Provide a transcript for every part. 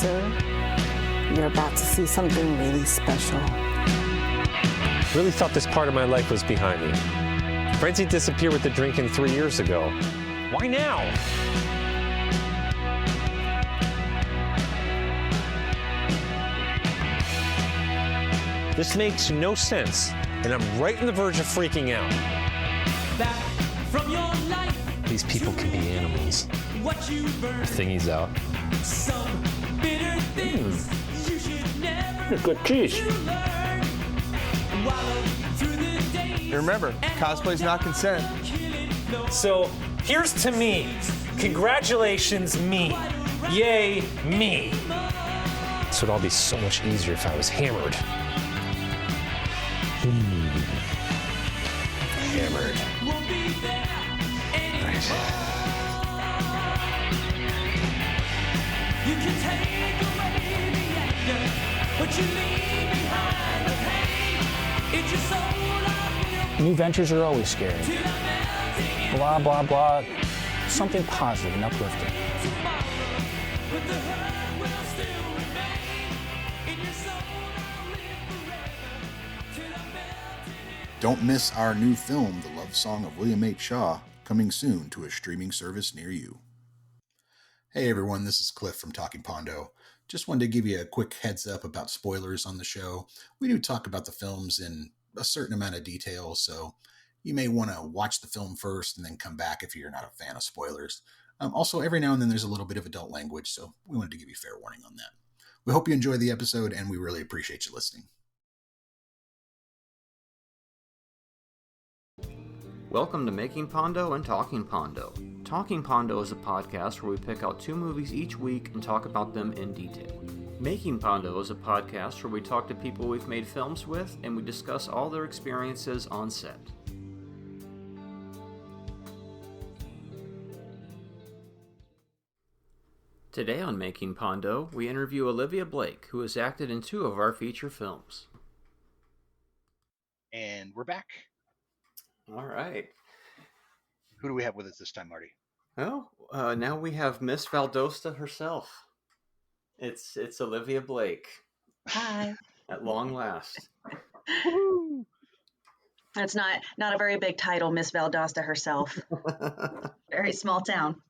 sir. You're about to see something really special. Really thought this part of my life was behind me. Frenzy disappeared with the drinking 3 years ago. Why now? This makes no sense, and I'm right on the verge of freaking out. Back from your life. These people can be animals. What you burn. Thingy's out. Some bitter things you should never Good cheese. learn. Wallow through the days. Remember, cosplay's not consent. So here's to me. Congratulations, me. Yay, me. This would all be so much easier if I was hammered. Hammered. Won't be there anymore. Right. You can take away the anger, but you leave behind the pain. It's your soul I New ventures are always scary. will till I'm melting Blah, blah, blah. Something positive and uplifting. tomorrow. But the hurt will still remain. In your soul I'll live forever till I'm melting in. Don't miss our new film, The Love Song of William H. Shaw, coming soon to a streaming service near you. Hey everyone, this is Cliff from Talking Pondo. Just wanted to give you a quick heads up about spoilers on the show. We do talk about the films in a certain amount of detail, so you may want to watch the film first and then come back if you're not a fan of spoilers. Also, every now and then there's a little bit of adult language, so we wanted to give you fair warning on that. We hope you enjoy the episode, and we really appreciate you listening. Welcome to Making Pondo and Talking Pondo. Talking Pondo is a podcast where we pick out 2 movies each week and talk about them in detail. Making Pondo is a podcast where we talk to people we've made films with and we discuss all their experiences on set. Today on Making Pondo, we interview Olivia Blake, who has acted in 2 of our feature films. And we're back. All right. Who do we have with us this time, Marty? Oh, now we have Miss Valdosta herself. It's Olivia Blake. Hi. At long last. That's not a very big title, Miss Valdosta herself. Very small town.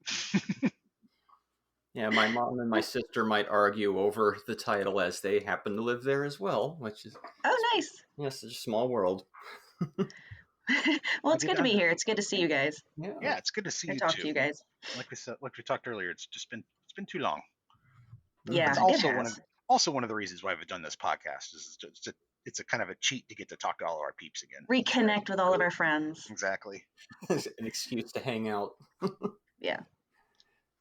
Yeah, my mom and my sister might argue over the title as they happen to live there as well, which is... Oh, nice. Yes, it's a small world. Well, it's good to be here. It's good to see you guys. Yeah, it's good to see And you talk too. to you guys. Like we talked earlier, it's been too long. Yeah, It's it also has. one of the reasons why we've done this podcast is it's a kind of a cheat to get to talk to all of our peeps again. Reconnect with all of our friends. Exactly. An excuse to hang out. Yeah.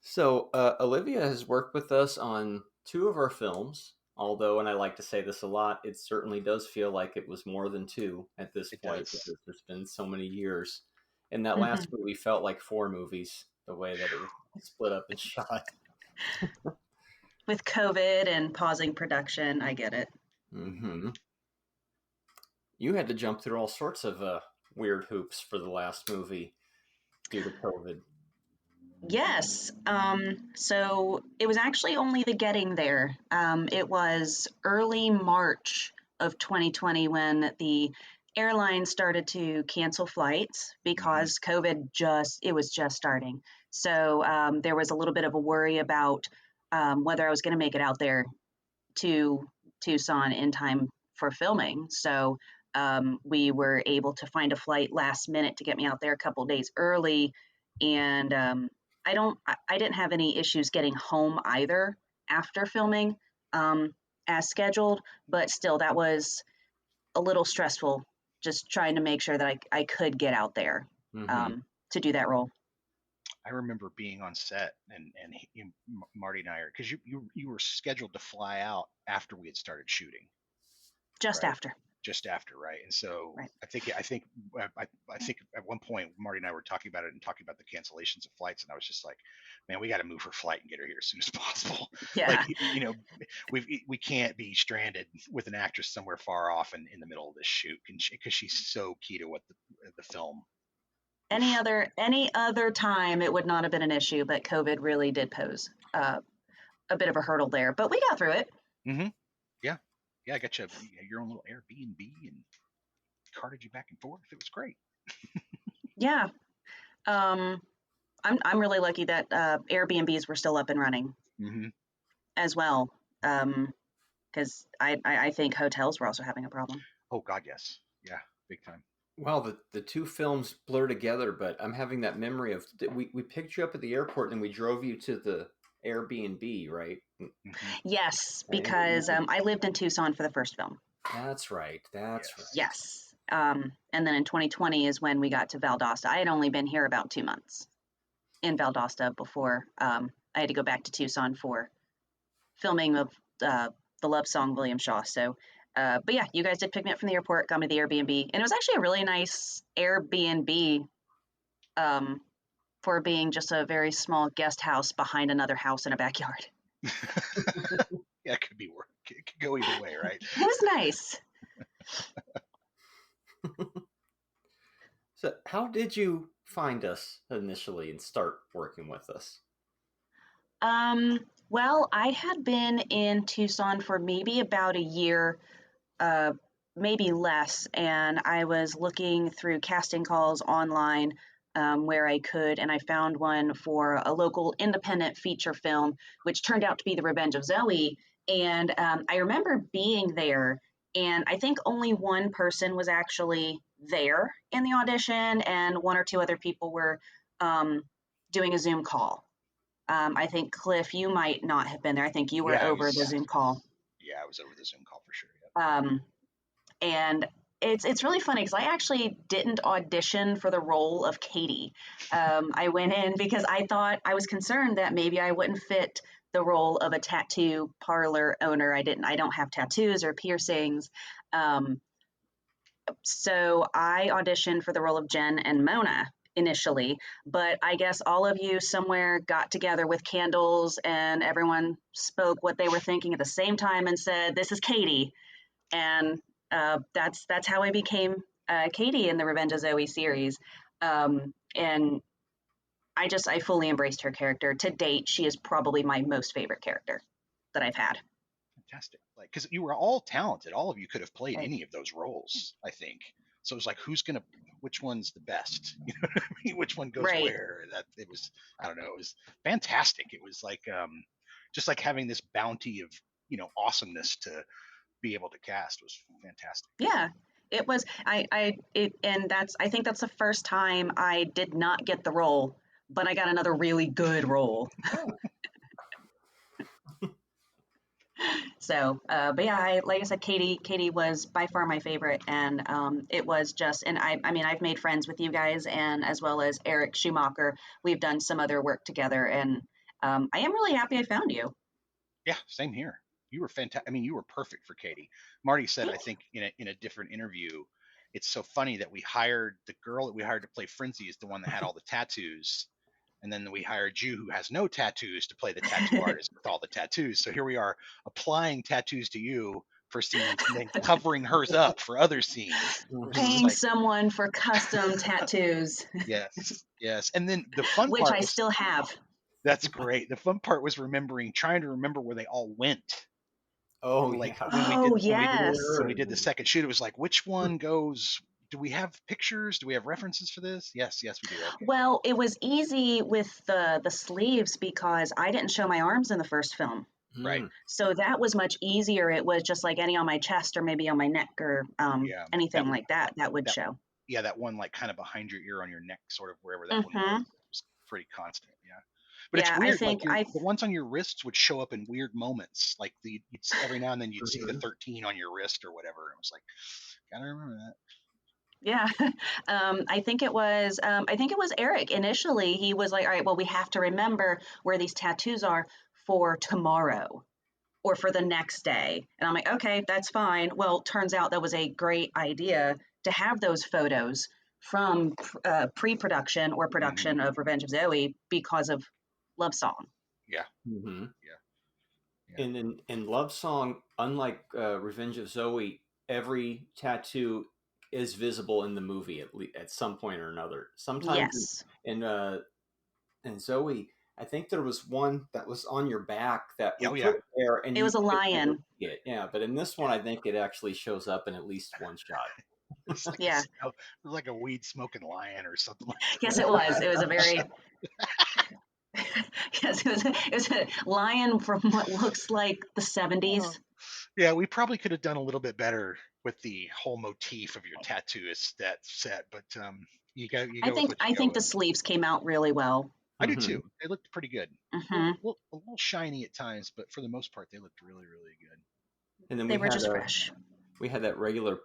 So, Olivia has worked with us on 2 of our films, although, and I like to say this a lot, it certainly does feel like it was more than 2 at this point, because there's been so many years. And that last movie felt like 4 movies, the way that it was split up and shot. With COVID and pausing production, I get it. Mm-hmm. You had to jump through all sorts of weird hoops for the last movie due to COVID. Yes. So it was actually only the getting there. It was early March of 2020 when the airlines started to cancel flights because COVID was just starting. So there was a little bit of a worry about whether I was going to make it out there to Tucson in time for filming. So we were able to find a flight last minute to get me out there a couple days early. And I didn't have any issues getting home either after filming as scheduled, but still that was a little stressful, just trying to make sure that I could get out there to do that role. I remember being on set and Marty and I are, because you were scheduled to fly out after we had started shooting. Just right? after. Just after, right? And so Right. I think at one point Marty and I were talking about it and talking about the cancellations of flights, and I was just like, man, we got to move her flight and get her here as soon as possible. Yeah. Like, we can't be stranded with an actress somewhere far off in the middle of this shoot, because she's so key to what the film. Any other time it would not have been an issue, but COVID really did pose a bit of a hurdle there, but we got through it. Mm-hmm. Yeah. I got your own little Airbnb and carted you back and forth. It was great. Yeah. I'm really lucky that Airbnbs were still up and running Mm-hmm. as well, because I think hotels were also having a problem. Oh God, yes. Yeah, big time. Well, the two films blur together, but I'm having that memory of we picked you up at the airport and we drove you to the Airbnb, right? Mm-hmm. Yes, because I lived in Tucson for the first film. That's right. That's Yes. right. Yes. And then in 2020 is when we got to Valdosta. I had only been here about 2 months in Valdosta before I had to go back to Tucson for filming of the love song William Shaw. So, but yeah, you guys did pick me up from the airport, got me to the Airbnb, and it was actually a really nice Airbnb for being just a very small guest house behind another house in a backyard. Yeah, it could be work. It could go either way, right? It was nice. So, how did you find us initially and start working with us? Well, I had been in Tucson for maybe about a year, maybe less, and I was looking through casting calls online where I could, and I found one for a local independent feature film, which turned out to be The Revenge of Zoe. And I remember being there, and I think only one person was actually there in the audition, and one or two other people were doing a Zoom call. I think, Cliff, you might not have been there. I think you were Yeah, I over was- the Zoom call. Yeah, I was over the Zoom call for sure. Yeah. And it's really funny because I actually didn't audition for the role of Katy. I went in because I was concerned that maybe I wouldn't fit the role of a tattoo parlor owner. I don't have tattoos or piercings. So I auditioned for the role of Jen and Mona initially, but I guess all of you somewhere got together with candles and everyone spoke what they were thinking at the same time and said, "This is Katy." And that's how I became Katy in the Revenge of Zoe series. And I fully embraced her character. To date, she is probably my most favorite character that I've had. Fantastic. Like, because you were all talented. All of you could have played Right. any of those roles, I think. So it was like, which one's the best? You know what I mean? Which one goes Right. where? I don't know. It was fantastic. It was like, just like having this bounty of, awesomeness to be able to cast was fantastic. Yeah, it was. I think that's the first time I did not get the role, but I got another really good role. So, but yeah, like I said, Katy was by far my favorite, and it was just, and I mean, I've made friends with you guys, and as well as Eric Schumacher. We've done some other work together, and I am really happy I found you. Yeah, same here. You were fantastic. I mean, you were perfect for Katy. Marty said, I think in a different interview, it's so funny that the girl that we hired to play Frenzy is the one that had all the tattoos. And then we hired you, who has no tattoos, to play the tattoo artist with all the tattoos. So here we are applying tattoos to you for scenes and then covering hers up for other scenes. Paying someone for custom tattoos. Yes. And then the fun which part I still have. That's great. The fun part was trying to remember where they all went. Oh, like yeah. when we did the second shoot, it was like, which one goes? Do we have pictures? Do we have references for this? Yes, we do. Okay. Well, it was easy with the sleeves because I didn't show my arms in the first film. Right. So that was much easier. It was just like any on my chest or maybe on my neck or anything like that would show. Yeah, that one like kind of behind your ear on your neck, sort of wherever that one was pretty constant. Yeah. But it's weird. I think the ones on your wrists would show up in weird moments. Like every now and then you'd see the 13 on your wrist or whatever. It was like, gotta remember that. Yeah, I think it was Eric. Initially, he was like, "All right, well, we have to remember where these tattoos are for tomorrow or for the next day." And I'm like, "Okay, that's fine." Well, turns out that was a great idea to have those photos from pre-production or production of Revenge of Zoe because of Love Song. Yeah. Mm-hmm. Yeah. And in Love Song, unlike Revenge of Zoe, every tattoo is visible in the movie at some point or another. Sometimes in Zoe, I think there was one that was on your back that we Oh, yeah. put there, and It you was a couldn't lion. really see it. Yeah, but in this one, I think it actually shows up in at least one shot. It's like Yeah. it was like a weed smoking lion or something like that. Yes, it was. It was a very yes, it was a lion from what looks like the 70s. Yeah, we probably could have done a little bit better with the whole motif of your tattoo that set, but you go I with think what you I go think the with. sleeves came out really well. I do too. They looked pretty good. Hmm A little shiny at times, but for the most part, they looked really, really good. And then They we were had just fresh. we had that regular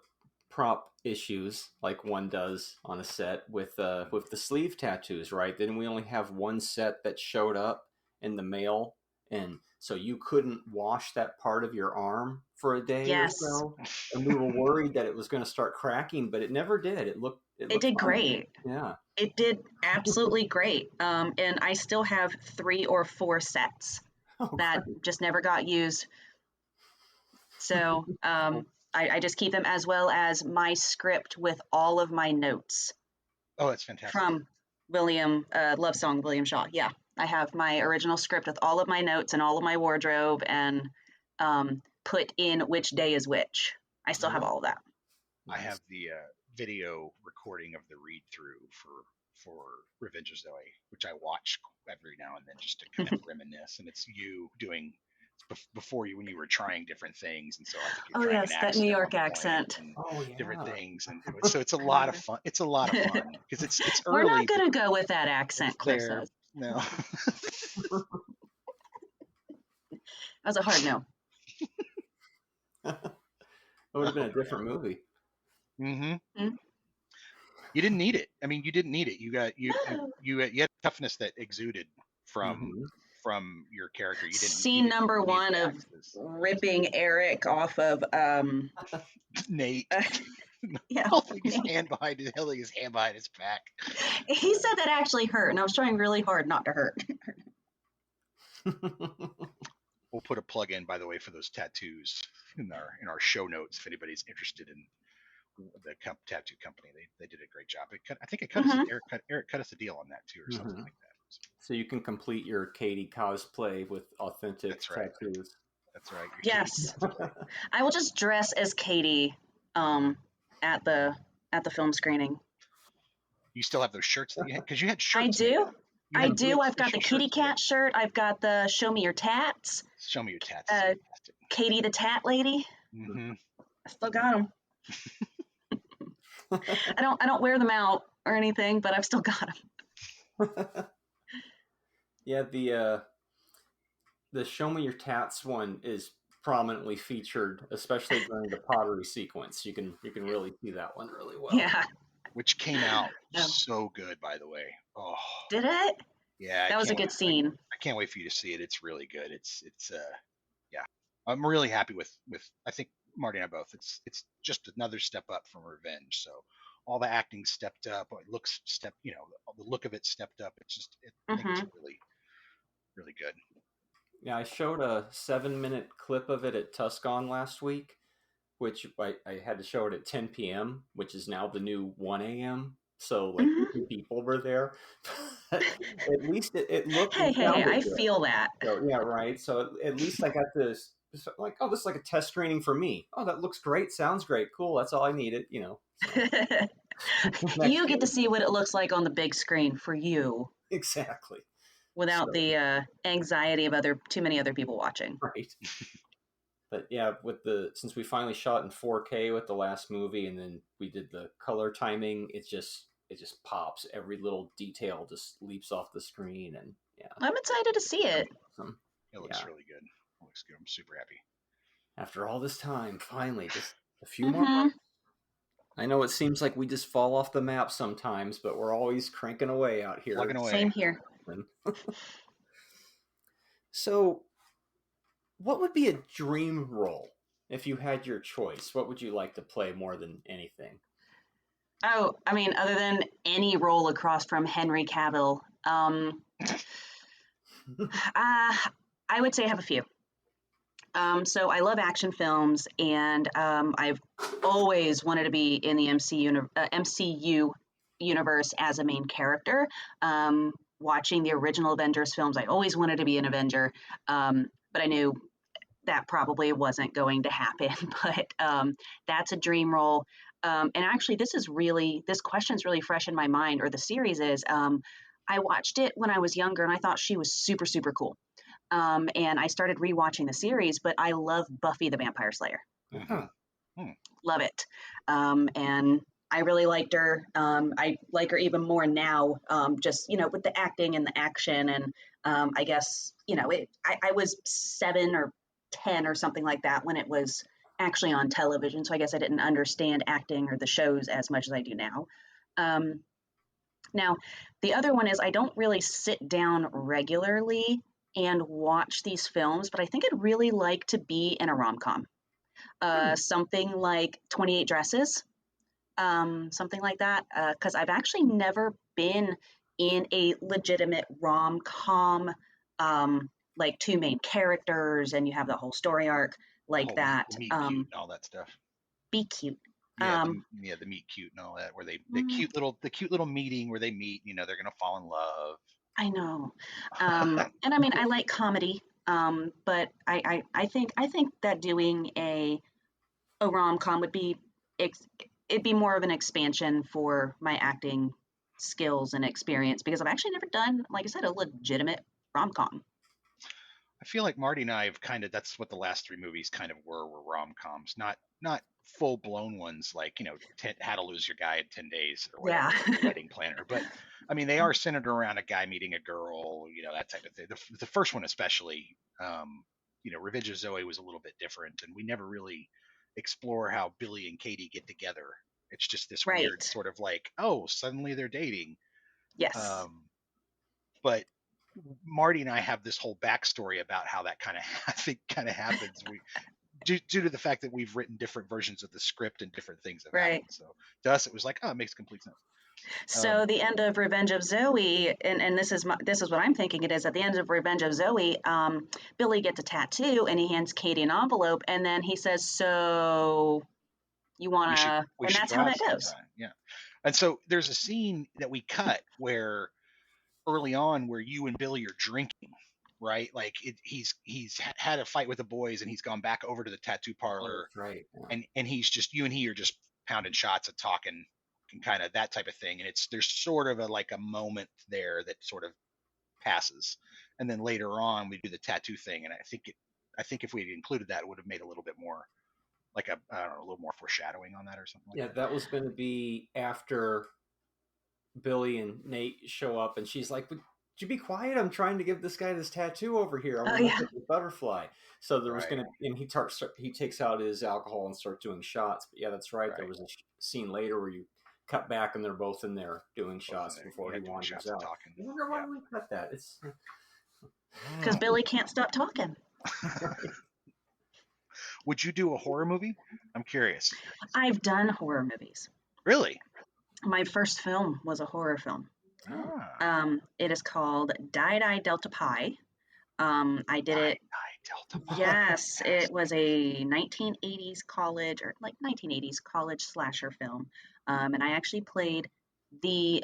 prop issues like one does on a set with the sleeve tattoos, right? Then we only have one set that showed up in the mail, and so you couldn't wash that part of your arm for a day Yes. or so, and we were worried that it was going to start cracking, but it never did. It It did fine. great. Yeah. It did absolutely great. And I still have 3 or 4 sets that just never got used. So I just keep them, as well as my script with all of my notes Oh, that's fantastic. from William, Love Song, William Shaw. Yeah, I have my original script with all of my notes and all of my wardrobe, and put in which day is which. I still have all of that. I have the video recording of the read through for Revenge of Zoe, which I watch every now and then just to kind of reminisce. And it's you doing before you when you were trying different things, and so I think you're Oh trying yes, an that New accent York on point accent. and different things, and so it's a lot of fun. It's a lot of fun because it's We're early. not going to go with that accent, It's Cliff there. says. No. That was a hard no. It would have been a different movie. Mm-hmm. You didn't need it. I mean, you didn't need it. You had toughness that exuded from your character. You didn't. Scene number 1 of ripping Eric off of Nate. Yeah. Holding his hand behind his back. He said that actually hurt, and I was trying really hard not to hurt. We'll put a plug in, by the way, for those tattoos in our show notes if anybody's interested in the tattoo company. They did a great job. I think it cut us. Eric cut us a deal on that too, or something like that. So you can complete your Katy cosplay with authentic tattoos. That's right. Yes. I will just dress as Katy at the film screening. You still have those shirts that you had, because you had shirts. I do. I do. I've got the kitty cat shirt. I've got the Show Me Your Tats. Show me your tats. Katy the Tat Lady. Mm-hmm. I still got them. I don't wear them out or anything, but I've still got them. Yeah, the Show Me Your Tats one is prominently featured, especially during the pottery sequence. You can really see that one really well. Yeah. Which came out so good, by the way. Oh. Did it? Yeah. That was a good scene. I can't wait for you to see it. It's really good. It's yeah. I'm really happy with I think Marty and I both. It's just another step up from Revenge. So all the acting stepped up. The look of it stepped up. I think it's really, really good. Yeah, I showed a 7-minute clip of it at Tucson last week, which I had to show it at 10 p.m., which is now the new 1 a.m. So like 2 people were there. At least it looked. Hey, I good. feel that. So, yeah, right. So at least I got this. Like, oh, this is like a test screening for me. Oh, that looks great. Sounds great. Cool. That's all I needed. So. You get to see what it looks like on the big screen for you. Exactly. Without the anxiety of too many other people watching. Right. But yeah, since we finally shot in 4K with the last movie, and then we did the color timing, it just pops. Every little detail just leaps off the screen, and yeah. I'm excited to see it. Awesome. It looks really good. It looks good. I'm super happy. After all this time, finally, just a few more months. I know it seems like we just fall off the map sometimes, but we're always cranking away out here. Plugging away. Same here. So, what would be a dream role if you had your choice? What would you like to play more than anything? Oh, I mean, other than any role across from Henry Cavill, I would say I have a few. So I love action films, and I've always wanted to be in the MCU universe as a main character. watching the original Avengers films. I always wanted to be an Avenger, but I knew that probably wasn't going to happen. But that's a dream role. And actually, this question's really fresh in my mind, or the series is. I watched it when I was younger, and I thought she was super, super cool. And I started rewatching the series, but I love Buffy the Vampire Slayer. Love it. And I really liked her. I like her even more now, just, with the acting and the action. And I guess, I was 7 or 10 or something like that when it was actually on television. So I guess I didn't understand acting or the shows as much as I do now. Now, the other one is I don't really sit down regularly and watch these films, but I think I'd really like to be in a rom-com. Something like 28 Dresses, something like that, because I've actually never been in a legitimate rom-com, like 2 main characters and you have the whole story arc like that. The meet cute and all that stuff. Be cute. Yeah, the meet cute and all that, where the cute little meeting where they meet. They're gonna fall in love. I know, and I mean I like comedy, but I think that doing a rom-com would be it'd be more of an expansion for my acting skills and experience, because I've actually never done, like I said, a legitimate rom-com. I feel like Marty and I have that's what the last 3 movies kind of were rom-coms, not full-blown ones like, How to Lose Your Guy in 10 Days or whatever, Wedding Planner. But I mean, they are centered around a guy meeting a girl, that type of thing. The first one especially, Revenge of Zoe was a little bit different, and we never really explore how Billy and Katy get together. It's just this weird sort of like, oh, suddenly they're dating. Yes. But Marty and I have this whole backstory about how that kind of happens. Due to the fact that we've written different versions of the script and different things have happened. So to us, it was like, oh, it makes complete sense. So the end of Revenge of Zoe, and this is what I'm thinking it is. At the end of Revenge of Zoe, Billy gets a tattoo and he hands Katy an envelope, and then he says, "So you want to?" And that's how that goes. Yeah. And so there's a scene that we cut where early on where you and Billy are drinking, right? Like he's had a fight with the boys and he's gone back over to the tattoo parlor, right? Yeah. And he's just, you and he are just pounding shots and talking and kind of that type of thing. And there's sort of a moment there that sort of passes, and then later on we do the tattoo thing. And I think if we had included that, it would have made a little bit more like a little more foreshadowing on that or something. Yeah, that was going to be after Billy and Nate show up, and she's like, "Would you be quiet? I'm trying to give this guy this tattoo over here. I want to get the butterfly." So there was going to, and he takes out his alcohol and starts doing shots. But yeah, that's right. There was a scene later where you cut back and they're both in there doing shots before he wanders out. I wonder why we cut that. It's because Billy can't stop talking. Would you do a horror movie? I'm curious. I've done horror movies. Really? My first film was a horror film. It is called Die Die Delta Pi. I did it. Delta Pi. Yes, it was a 1980s college slasher film. And I actually played you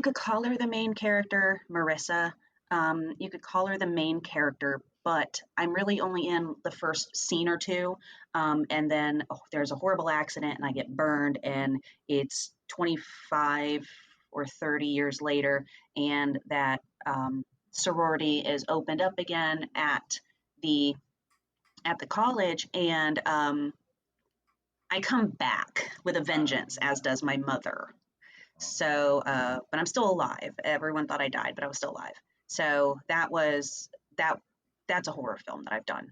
could call her the main character, Marissa. You could call her the main character, but I'm really only in the first scene or two. And then there's a horrible accident and I get burned, and it's 25 or 30 years later, and that sorority is opened up again at the college, and I come back with a vengeance, as does my mother. So, but I'm still alive. Everyone thought I died, but I was still alive. So that's a horror film that I've done.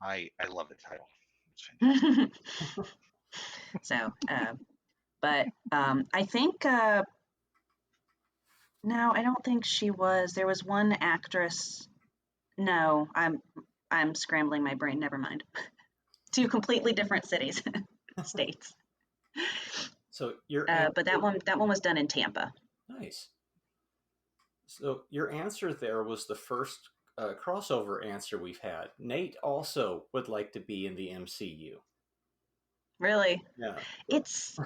I love the title. It's fantastic. So, but I think no, I don't think she was. There was one actress. No, I'm scrambling my brain. Never mind. 2 completely different cities, states. So you're. But that one was done in Tampa. Nice. So your answer there was the first crossover answer we've had. Nate also would like to be in the MCU. Really? Yeah. It's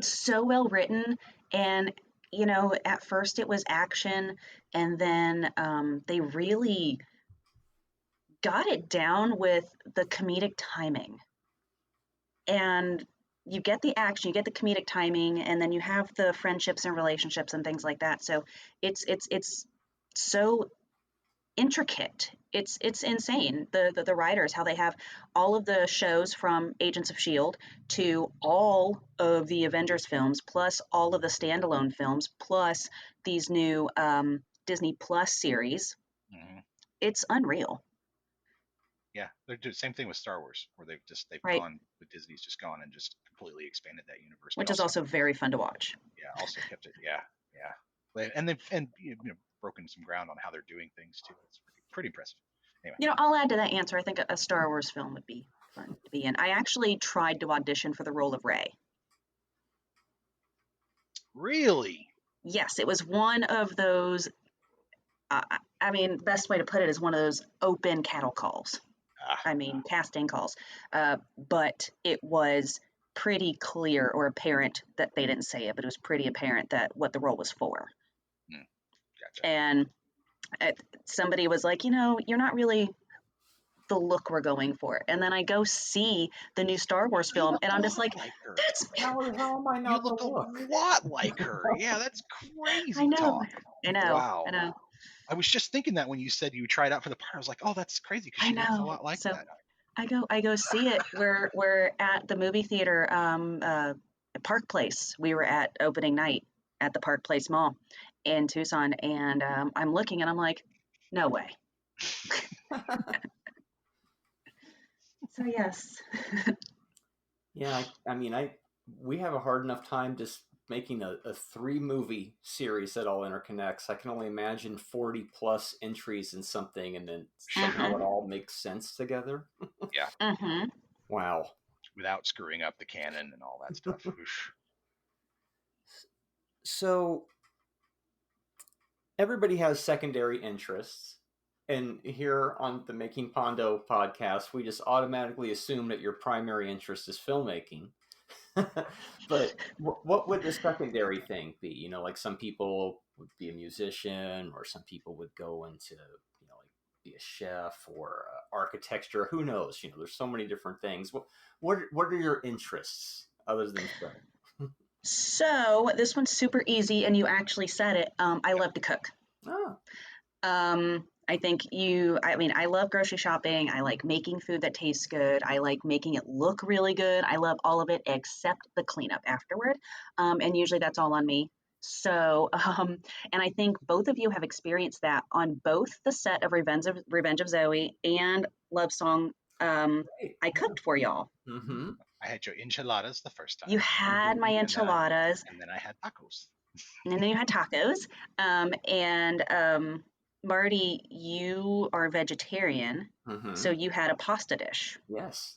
so well written, and you know, at first it was action, and then they really got it down with the comedic timing. And you get the action, you get the comedic timing, and then you have the friendships and relationships and things like that. So it's so intricate. It's insane. The writers, how they have all of the shows from Agents of Shield to all of the Avengers films, plus all of the standalone films, plus these new Disney Plus series. Hmm. It's unreal, Yeah, they're doing the same thing with Star Wars, where they've right? gone, the Disney's just gone and just completely expanded that universe, but Which is also, also very fun to watch. yeah, also kept it, yeah, yeah. And they've broken some ground on how they're doing things too. It's pretty impressive. Anyway, You know, I'll add to that answer. I think a Star Wars film would be fun to be in. I actually tried to audition for the role of Rey. really, Yes, it was one of those. I mean, best way to put it is one of those open cattle calls. I mean, casting calls. But it was pretty clear or apparent that they didn't say it, but it was pretty apparent that what the role was for. gotcha. And somebody was like, you know, you're not really the look we're going for. And then I go see the new Star Wars You film, look and a I'm just lot like, like her. that's How am I You not look the a look? lot like her. Yeah, that's crazy I know, talk. I know, Wow. I know, I was just thinking that when you said you tried out for the part, I was like, oh, that's crazy because I she looks a know. lot like So that. I go see it. We're at the movie theater, Park Place. We were at opening night at the Park Place Mall in Tucson, and I'm looking and I'm like, no way. So yes, Yeah, I mean, we have a hard enough time just making a 3-movie series that all interconnects. I can only imagine 40 plus entries in something, and then somehow it all makes sense together. Yeah, mm-hmm. Wow. without screwing up the canon and all that stuff. Oof. So everybody has secondary interests. And here on the Making Pondo podcast, we just automatically assume that your primary interest is filmmaking. But what would the secondary thing be? You know, like some people would be a musician, or some people would go into, you know, like be a chef or architecture. Who knows? You know, there's so many different things. What are your interests other than film? So this one's super easy, and you actually said it. I love to cook. Oh, I think I mean, I love grocery shopping. I like making food that tastes good. I like making it look really good. I love all of it except the cleanup afterward. And usually that's all on me. So, and I think both of you have experienced that on both the set of Revenge of Zoe and Love Song. I cooked for y'all. mm-hmm. I had your enchiladas the first time. You had my enchiladas, And then I had tacos. and then you had tacos. Marty, you are vegetarian, Mm-hmm. so you had a pasta dish. Yes.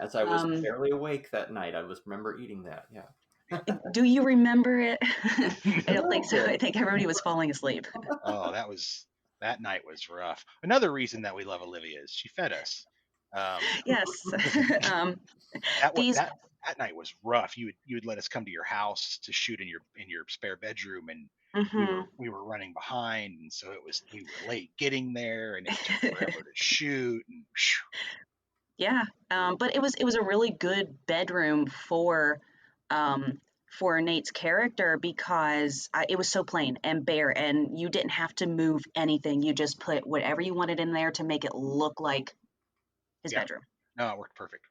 As I was barely awake that night, I remember eating that. Yeah. Do you remember it? I don't think so. I think everybody was falling asleep. Oh, that night was rough. Another reason that we love Olivia is she fed us. Yes. That night was rough. You would let us come to your house to shoot in your spare bedroom, and we were running behind, and so we were late getting there, and it took forever to shoot. And Yeah, but it was a really good bedroom for Nate's character because it was so plain and bare, and you didn't have to move anything. You just put whatever you wanted in there to make it look like his bedroom. No, it worked perfect.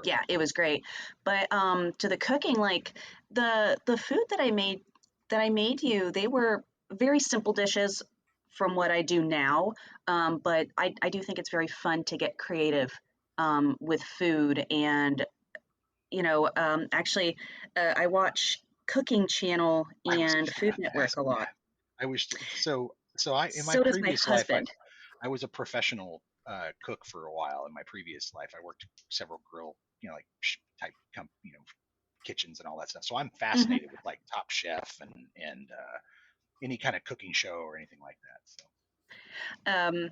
Yeah, it was great. But to the cooking, like the food that I made you, they were very simple dishes from what I do now. But I do think it's very fun to get creative with food. And actually, I watch Cooking Channel and Food Network a lot. I was so in my So does my previous life, husband. I was a professional cook for a while. In my previous life, I worked several grill, like type, kitchens and all that stuff. So I'm fascinated with like Top Chef and any kind of cooking show or anything like that. So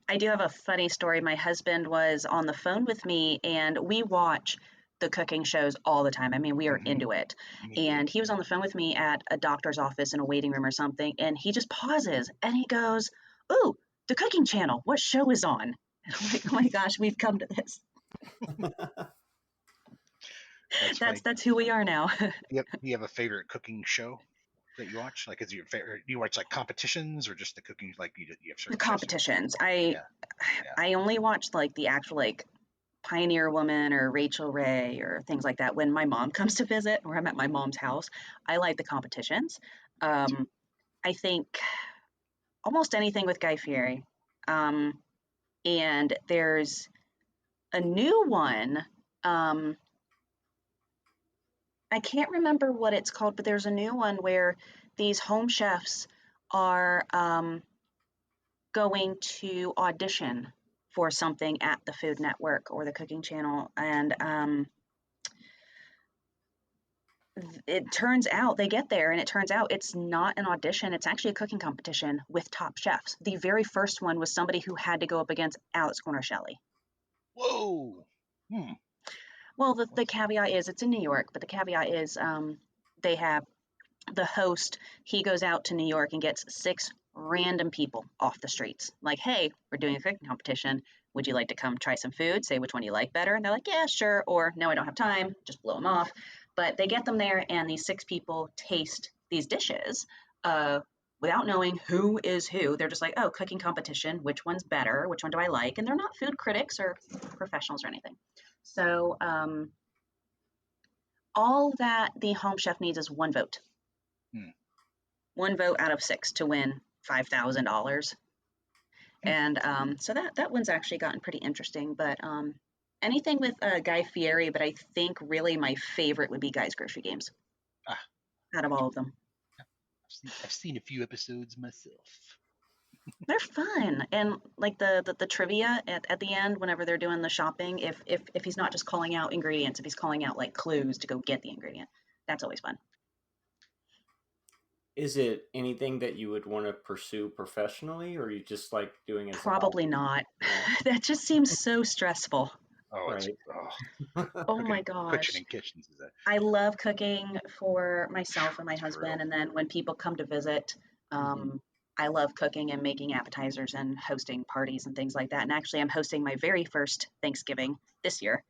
I do have a funny story. My husband was on the phone with me, and we watch the cooking shows all the time. I mean, we are into it. And he was on the phone with me at a doctor's office in a waiting room or something, and he just pauses and he goes, "Ooh, the cooking channel. What show is on?" And I'm like, "Oh my gosh, we've come to this." That's who we are now. Do you have a favorite cooking show that you watch? Like, is your favorite? Do you watch like competitions or just the cooking? Like, you have The certain competitions. I only watched like the actual like Pioneer Woman or Rachel Ray or things like that when my mom comes to visit or I'm at my mom's house. I like the competitions. I think almost anything with Guy Fieri. And there's a new one. I can't remember what it's called, but there's a new one where these home chefs are going to audition for something at the Food Network or the Cooking Channel. And it turns out they get there and it turns out it's not an audition. It's actually a cooking competition with top chefs. The very first one was somebody who had to go up against Alex Corner-Shelley. Whoa. Well, the caveat is it's in New York, but the caveat is they have the host. He goes out to New York and gets 6 random people off the streets. Like, "Hey, we're doing a cooking competition. Would you like to come try some food? Say which one you like better." And they're like, "Yeah, sure." Or, "No, I don't have time." Just blow them off. But they get them there, and these 6 people taste these dishes without knowing who is who. They're just like, "Oh, cooking competition. Which one's better? Which one do I like?" And they're not food critics or professionals or anything. So all that the home chef needs is 1 vote. 1 vote out of 6 to win $5,000. And so that one's actually gotten pretty interesting. But anything with Guy Fieri, but I think really my favorite would be Guy's Grocery Games. Out of all of them. I've seen a few episodes myself. They're fun. And like the trivia at the end, whenever they're doing the shopping, if he's not just calling out ingredients, if he's calling out like clues to go get the ingredient, that's always fun. Is it anything that you would want to pursue professionally, or you just like doing it? Probably not. That just seems so stressful. Oh, Oh my gosh. Cooking in kitchens is that? I love cooking for myself and my husband, and then when people come to visit, I love cooking and making appetizers and hosting parties and things like that. And actually, I'm hosting my very first Thanksgiving this year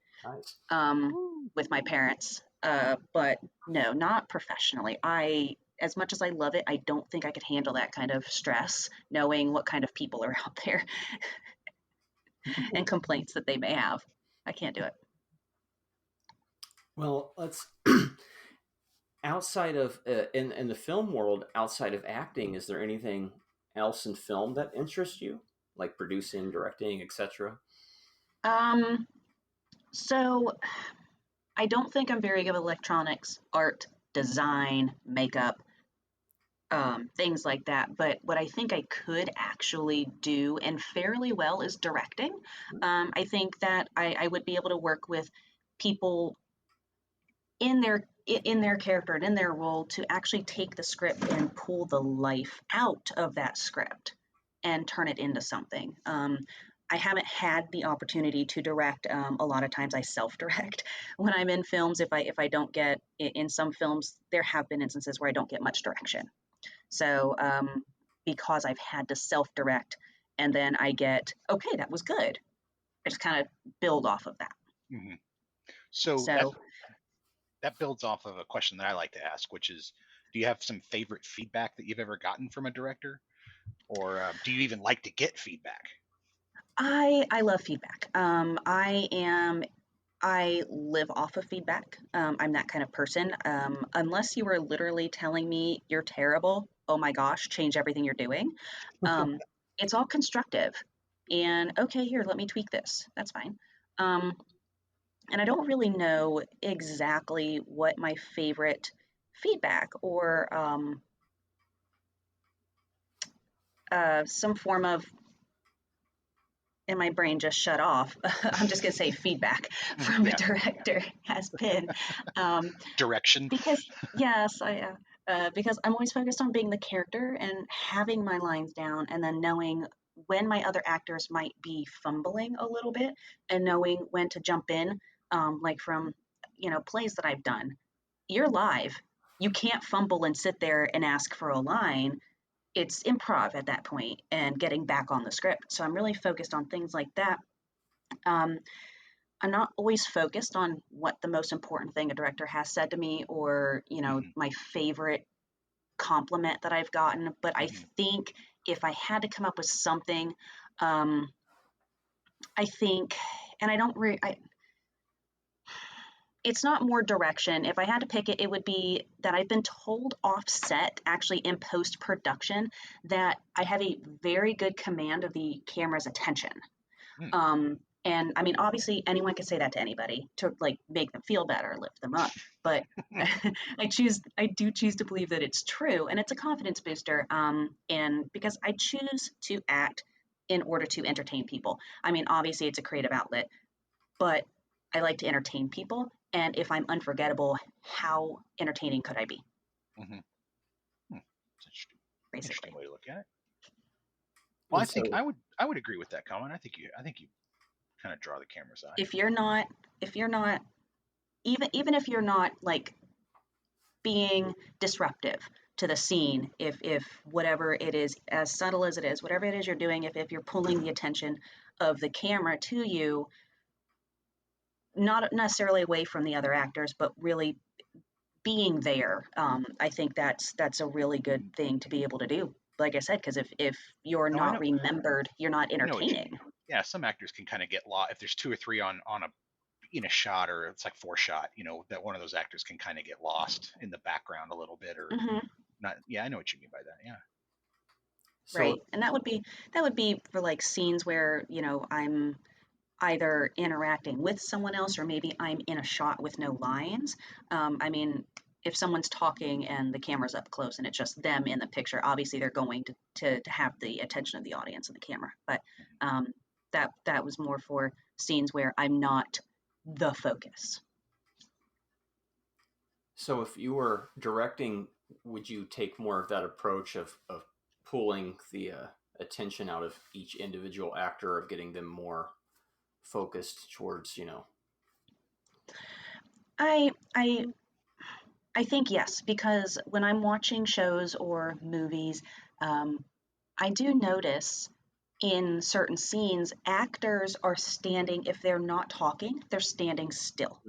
with my parents. But no, not professionally. As much as I love it, I don't think I could handle that kind of stress, knowing what kind of people are out there and complaints that they may have. I can't do it. Well, let's outside of in the film world, outside of acting, is there anything else in film that interests you, like producing, directing, etc.? So I don't think I'm very good with electronics, art, design, makeup, things like that. But what I think I could actually do and fairly well is directing. I think that I would be able to work with people in their character and in their role to actually take the script and pull the life out of that script and turn it into something. I haven't had the opportunity to direct. A lot of times I self-direct when I'm in films. If I don't get in some films, there have been instances where I don't get much direction. So because I've had to self-direct and then I get, okay, that was good. I just kind of build off of that. So that builds off of a question that I like to ask, which is, do you have some favorite feedback that you've ever gotten from a director? Or do you even like to get feedback? I love feedback. I live off of feedback. I'm that kind of person. Unless you are literally telling me you're terrible, oh my gosh, change everything you're doing. It's all constructive. And okay, here, let me tweak this. That's fine. And I don't really know exactly what my favorite feedback or some form of, and my brain just shut off. I'm just going to say feedback from a director has been. Direction. Because, yes, because I'm always focused on being the character and having my lines down and then knowing when my other actors might be fumbling a little bit and knowing when to jump in. Like from plays that I've done, you're live. You can't fumble and sit there and ask for a line. It's improv at that point and getting back on the script. So I'm really focused on things like that. I'm not always focused on what the most important thing a director has said to me or, my favorite compliment that I've gotten. But I think if I had to come up with something, I think, and I don't really, it's not more direction. If I had to pick it, it would be that I've been told offset, actually in post-production, that I have a very good command of the camera's attention. And I mean, obviously anyone can say that to anybody to like make them feel better, lift them up. But I do choose to believe that it's true, and it's a confidence booster. And because I choose to act in order to entertain people. I mean, obviously it's a creative outlet, but I like to entertain people. And if I'm unforgettable, how entertaining could I be? Interesting way to look at it. Well, I think I would agree with that comment. I think you kind of draw the camera's eye. If you're not, even if you're not like being disruptive to the scene, if whatever it is, as subtle as it is, whatever it is you're doing, if you're pulling the attention of the camera to you, not necessarily away from the other actors, but really being there, I think that's a really good thing to be able to do. Like I said, because if you're not remembered, you're not entertaining. Yeah, some actors can kind of get lost if there's 2 or 3 on a in a shot, or it's like 4 shot. That one of those actors can kind of get lost in the background a little bit, or not. Yeah, I know what you mean by that. Yeah. Right, and that would be for like scenes where I'm either interacting with someone else or maybe I'm in a shot with no lines. I mean, if someone's talking and the camera's up close and it's just them in the picture, obviously they're going to have the attention of the audience and the camera. But that was more for scenes where I'm not the focus. So if you were directing, would you take more of that approach of pulling the attention out of each individual actor, of getting them more focused towards, I think yes, because when I'm watching shows or movies, I do notice in certain scenes, actors are standing, if they're not talking, they're standing still.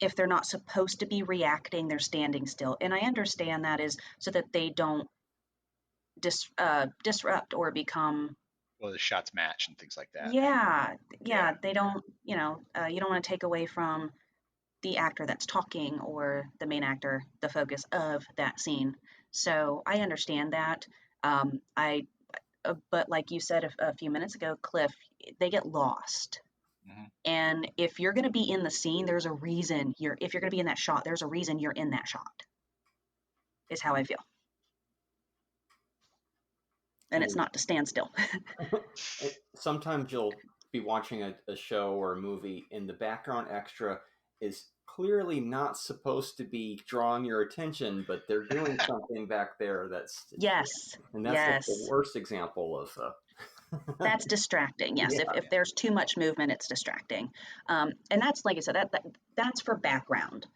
If they're not supposed to be reacting, they're standing still. And I understand that is so that they don't disrupt or become... Well, the shots match and things like that. Yeah. They don't, you don't want to take away from the actor that's talking or the main actor, the focus of that scene. So I understand that. But like you said a few minutes ago, Cliff, they get lost. And if you're going to be in the scene, there's a reason if you're going to be in that shot, there's a reason you're in that shot, is how I feel. And it's not to stand still. Sometimes you'll be watching a show or a movie and the background extra is clearly not supposed to be drawing your attention, but they're doing something back there that's... Yes. And that's like the worst example of... That's distracting. Yes. If there's too much movement, it's distracting. And that's, like I said, that's for background.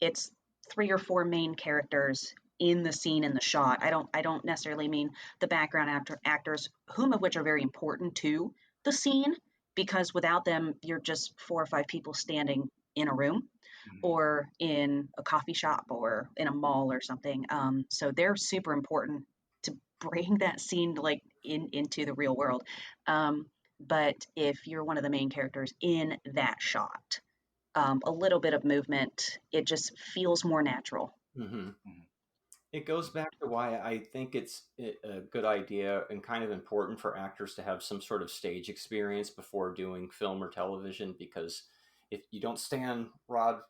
It's 3 or 4 main characters in the scene, in the shot. I don't necessarily mean the background actors, whom of which are very important to the scene, because without them, you're just 4 or 5 people standing in a room or in a coffee shop or in a mall or something. So they're super important to bring that scene like into the real world. But if you're one of the main characters in that shot, a little bit of movement, it just feels more natural. It goes back to why I think it's a good idea and kind of important for actors to have some sort of stage experience before doing film or television, because if you don't stand rod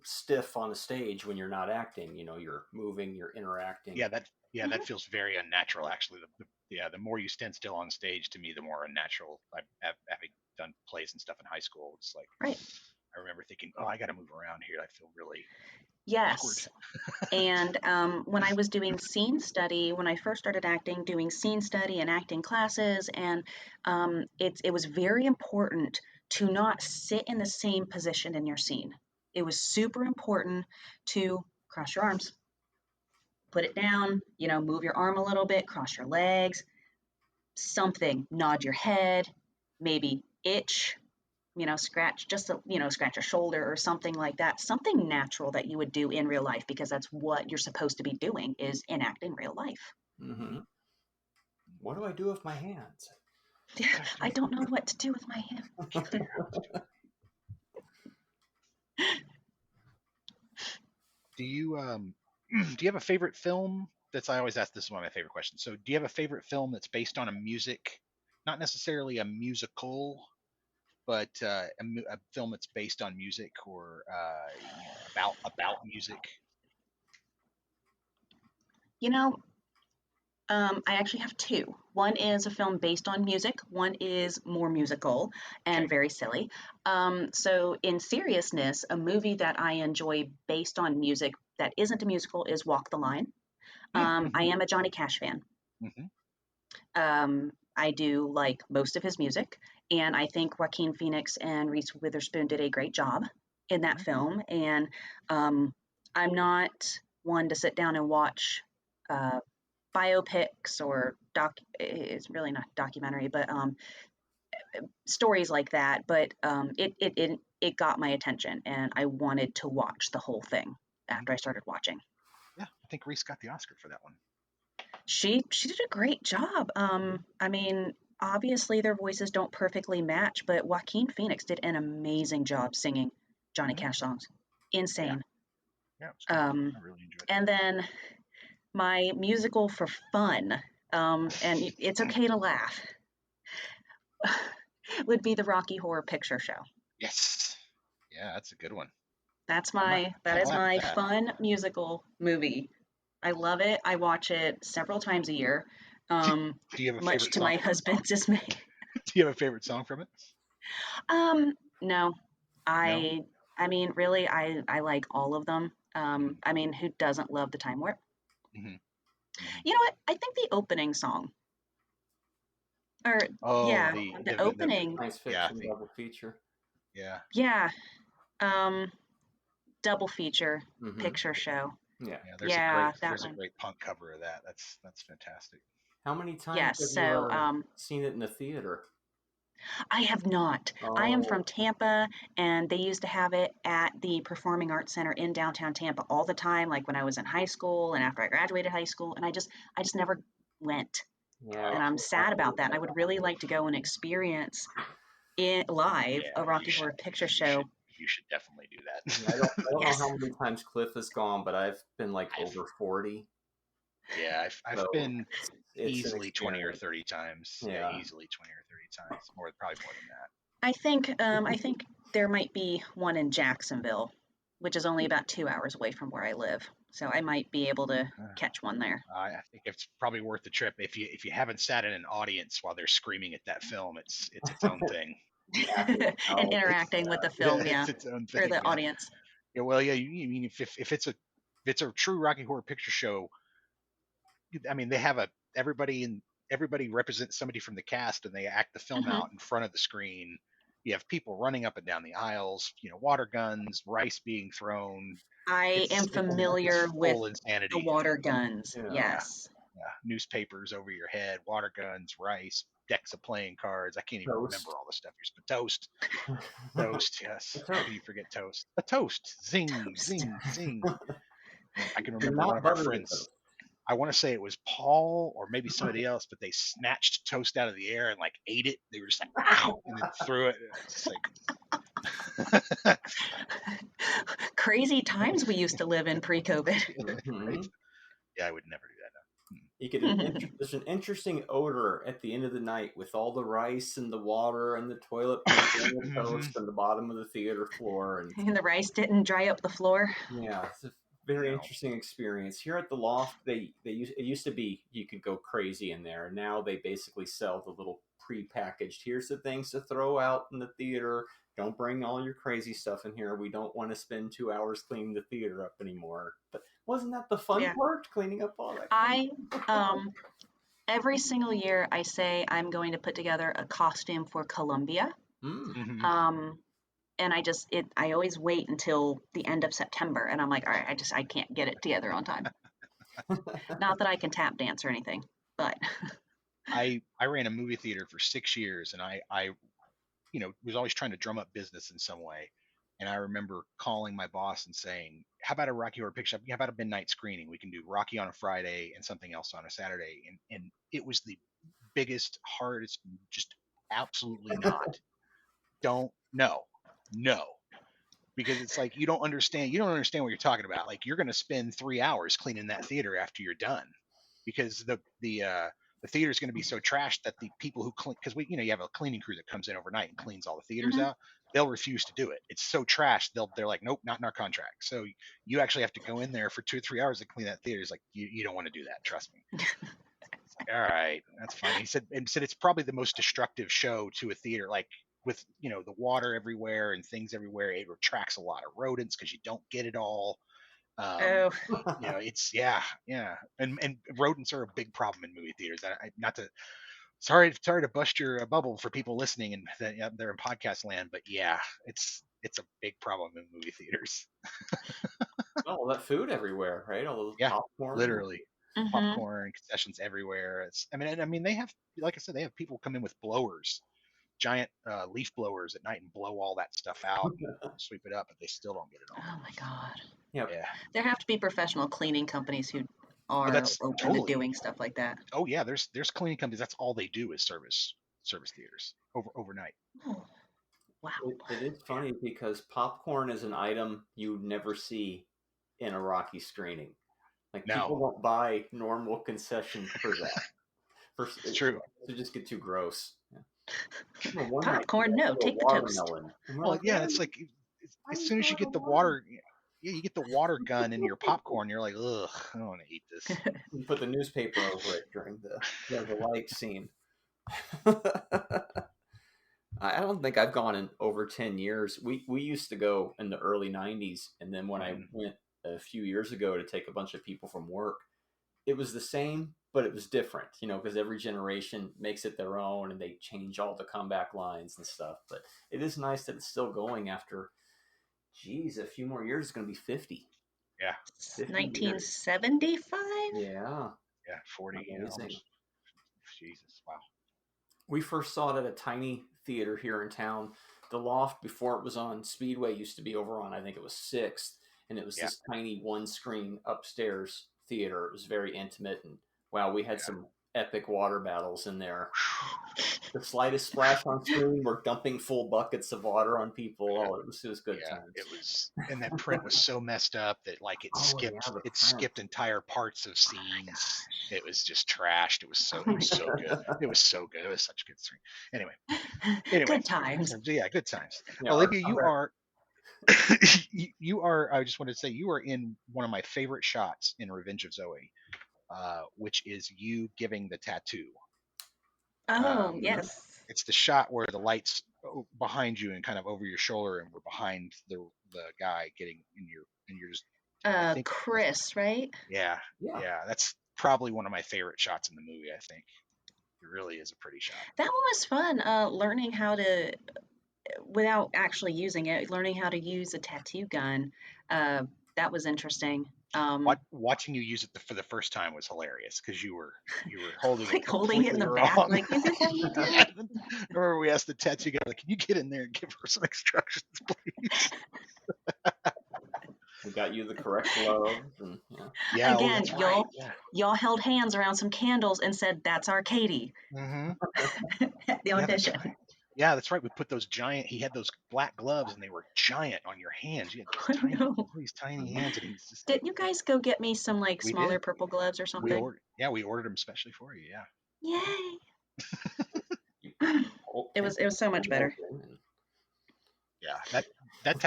stiff on a stage when you're not acting, you're moving, you're interacting. That feels very unnatural, actually. The more you stand still on stage, to me, the more unnatural. Having done plays and stuff in high school, it's like, I remember thinking, oh, I got to move around here. I feel really Yes. And when I was doing scene study, when I first started acting, doing scene study and acting classes, and it was very important to not sit in the same position in your scene. it was super important to cross your arms, put it down, move your arm a little bit, cross your legs, something, nod your head, maybe itch, scratch scratch your shoulder or something like that. Something natural that you would do in real life, because that's what you're supposed to be doing, is enacting real life. Mm-hmm. What do I do with my hands? I don't know what to do with my hands. Do you have a favorite film? I always ask, this is one of my favorite questions. So, do you have a favorite film that's based on a music, not necessarily a musical, but a film that's based on music, or about music? I actually have two. One is a film based on music. One is more musical and very silly. So in seriousness, a movie that I enjoy based on music that isn't a musical is Walk the Line. I am a Johnny Cash fan. I do like most of his music, and I think Joaquin Phoenix and Reese Witherspoon did a great job in that film. And I'm not one to sit down and watch biopics or it's really not documentary, but stories like that. But it got my attention, and I wanted to watch the whole thing after I started watching. Yeah, I think Reese got the Oscar for that one. She did a great job. I mean, obviously their voices don't perfectly match, but Joaquin Phoenix did an amazing job singing Johnny Cash songs. Insane. Yeah, it was good. I really enjoyed it. And then my musical for fun, and it's okay to laugh, would be the Rocky Horror Picture Show. Yes. Yeah, that's a good one. That is my fun musical movie. I love it. I watch it several times a year. Do you have a much favorite to song? my husband's dismay. Do you have a favorite song from it? No. I mean, really, I like all of them. I mean, who doesn't love the Time Warp? Mm-hmm. You know what? I think the opening song, or the opening, Science fiction double feature. Yeah. Double feature picture show. Yeah. There's a great punk cover of that. That's fantastic. How many times have you seen it in the theater? I have not. I am from Tampa, and they used to have it at the Performing Arts Center in downtown Tampa all the time, like when I was in high school and after I graduated high school, and I just never went. Yeah. And I'm sad about that. I would really like to go and experience it live, a Rocky Horror Picture Show. You should definitely do that. I don't know how many times Cliff has gone, but I've been like over 40. Yeah, I've been easily 20 or 30 times. Yeah, easily 20 or 30 times. Probably more than that. I think there might be one in Jacksonville, which is only about 2 hours away from where I live. So I might be able to catch one there. I think it's probably worth the trip. If you haven't sat in an audience while they're screaming at that film, it's its own thing. And interacting with the film, it's its own thing, or the audience. Yeah, well, yeah. You mean if it's a true Rocky Horror Picture Show, I mean they have everybody represents somebody from the cast, and they act the film out in front of the screen. You have people running up and down the aisles, water guns, rice being thrown. I am familiar with insanity. The water guns. Yeah. Yes. Yeah. Newspapers over your head, water guns, rice, decks of playing cards. I can't even remember all the stuff you're supposed to. Toast, yes. How do you forget toast? A toast. Zing, zing, zing. I can remember one of our friends. I want to say it was Paul or maybe somebody else, but they snatched toast out of the air and ate it. They were just like, ow, and then threw it. It's like... Crazy times we used to live in pre-COVID. Yeah, I would never do that now. You could. There's an interesting odor at the end of the night with all the rice and the water and the toilet paper and the toast on the bottom of the theater floor, and the rice didn't dry up the floor. Yeah, it's a very interesting experience. Here at the Loft, it used to be you could go crazy in there. Now they basically sell the little pre-packaged. Here's the things to throw out in the theater. Don't bring all your crazy stuff in here. We don't want to spend 2 hours cleaning the theater up anymore. But wasn't that the fun part, cleaning up all that? Every single year I say I'm going to put together a costume for Columbia. and I always wait until the end of September, and I'm like, all right, I can't get it together on time. Not that I can tap dance or anything, but I ran a movie theater for 6 years, and I was always trying to drum up business in some way. And I remember calling my boss and saying, "How about a Rocky Horror Picture Show? How about a midnight screening? We can do Rocky on a Friday and something else on a Saturday." And it was the biggest, hardest, just absolutely not. Don't no, because it's like you don't understand what you're talking about. Like you're going to spend 3 hours cleaning that theater after you're done, because the theater is going to be so trashed that the people who clean, because you have a cleaning crew that comes in overnight and cleans all the theaters out. They'll refuse to do it. It's so trashed. They're like, nope, not in our contract. So you actually have to go in there for 2 or 3 hours to clean that theater. It's like you don't want to do that. Trust me. It's like, all right, that's fine. He said it's probably the most destructive show to a theater, like with the water everywhere and things everywhere. It attracts a lot of rodents because you don't get it all. It's yeah, and rodents are a big problem in movie theaters. Sorry to bust your bubble for people listening and they're in podcast land, but yeah, it's a big problem in movie theaters. All that food everywhere, right? All those popcorn. Literally. Popcorn, concessions everywhere. I mean, they have, like I said, they have people come in with blowers, giant leaf blowers at night and blow all that stuff out and sweep it up, but they still don't get it all. Oh my God. Yep. Yeah. There have to be professional cleaning companies who are open to doing stuff like that. Oh yeah, there's cleaning companies. That's all they do is service theaters overnight. Oh, wow. It is funny because popcorn is an item you would never see in a Rocky screening. Like people won't buy normal concessions for that. It's true. It just get too gross. Yeah. Popcorn, no, take the toast. Well, yeah, it's like as soon as you get the water. Yeah, you get the water gun in your popcorn. You're like, ugh, I don't want to eat this. You put the newspaper over it during the light scene. I don't think I've gone in over 10 years. We used to go in the early 90s, and then when I went a few years ago to take a bunch of people from work, it was the same, but it was different, because every generation makes it their own, and they change all the comeback lines and stuff. But it is nice that it's still going after. Geez, a few more years is going to be 50. Yeah. 1975? Yeah. Yeah, 40 years. Jesus, wow. We first saw it at a tiny theater here in town. The Loft, before it was on Speedway, used to be over on, I think it was 6th. And it was this tiny one-screen upstairs theater. It was very intimate. And, wow, we had some epic water battles in there. The slightest splash on screen, we're dumping full buckets of water on people. Oh, it was good times. It was, and that print was so messed up that like it skipped entire parts of scenes. It was just trashed. It was so good. It was so good. It was such a good screen. Anyway, good times. Yeah, good times. Yeah, Olivia, you are. I just wanted to say you are in one of my favorite shots in Revenge of Zoe, which is you giving the tattoo. Oh, yes. It's the shot where the light's behind you and kind of over your shoulder, and we're behind the guy getting in your just. Chris, right? Yeah. That's probably one of my favorite shots in the movie. I think it really is a pretty shot. That one was fun. Learning how to, without actually using it, learning how to use a tattoo gun. That was interesting. Watching you use it for the first time was hilarious because you were holding like holding it in the back. Like, is this how you do it? Remember we asked the tattoo guy, like, can you get in there and give her some instructions, please? We got you the correct gloves. And, Again, y'all held hands around some candles and said, "That's our Katy." At the audition. Yeah, that's right. We put those he had those black gloves and they were giant on your hands. You had these tiny hands. And he's just, didn't you guys go get me some like smaller purple gloves or something? We ordered them especially for you. Yeah. Yay. It was so much better. Yeah, that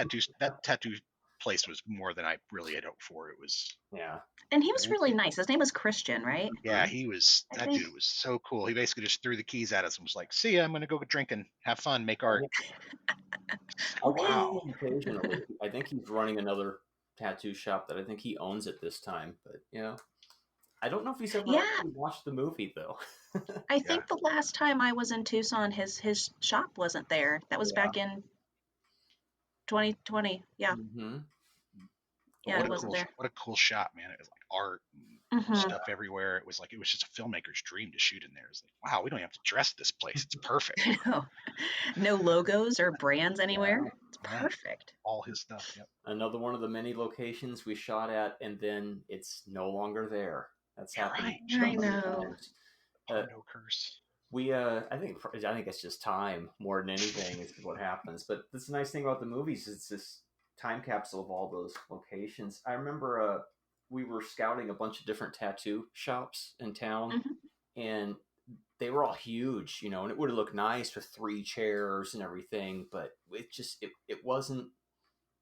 tattoo place was more than I really had hoped for. It was. Yeah. And he was really nice. His name was Christian, right? Yeah, dude was so cool. He basically just threw the keys at us and was like, "See ya, I'm gonna go drinking, have fun, make art." Wow. Occasionally, I think he's running another tattoo shop that I think he owns at this time. But I don't know if he's ever actually watched the movie though. I think the last time I was in Tucson, his shop wasn't there. That was back in 2020. Yeah. Mm-hmm. Yeah, what it a wasn't cool, there. what a cool shot, man! It was like art and Hmm stuff everywhere. It was just a filmmaker's dream to shoot in there. It's like, wow, we don't even have to dress this place. It's perfect. No logos or brands anywhere. It's Yeah. perfect. All his stuff. Yep. Another one of the many locations we shot at, and then it's no longer there. That's happened. Right. I know. times. Pondo curse. We, I think it's just time more than anything is what happens. But that's the nice thing about the movies. It's this time capsule of all those locations. I remember we were scouting a bunch of different tattoo shops in town, and they were all huge, you know, and it would have looked nice with 3 chairs and everything, but it wasn't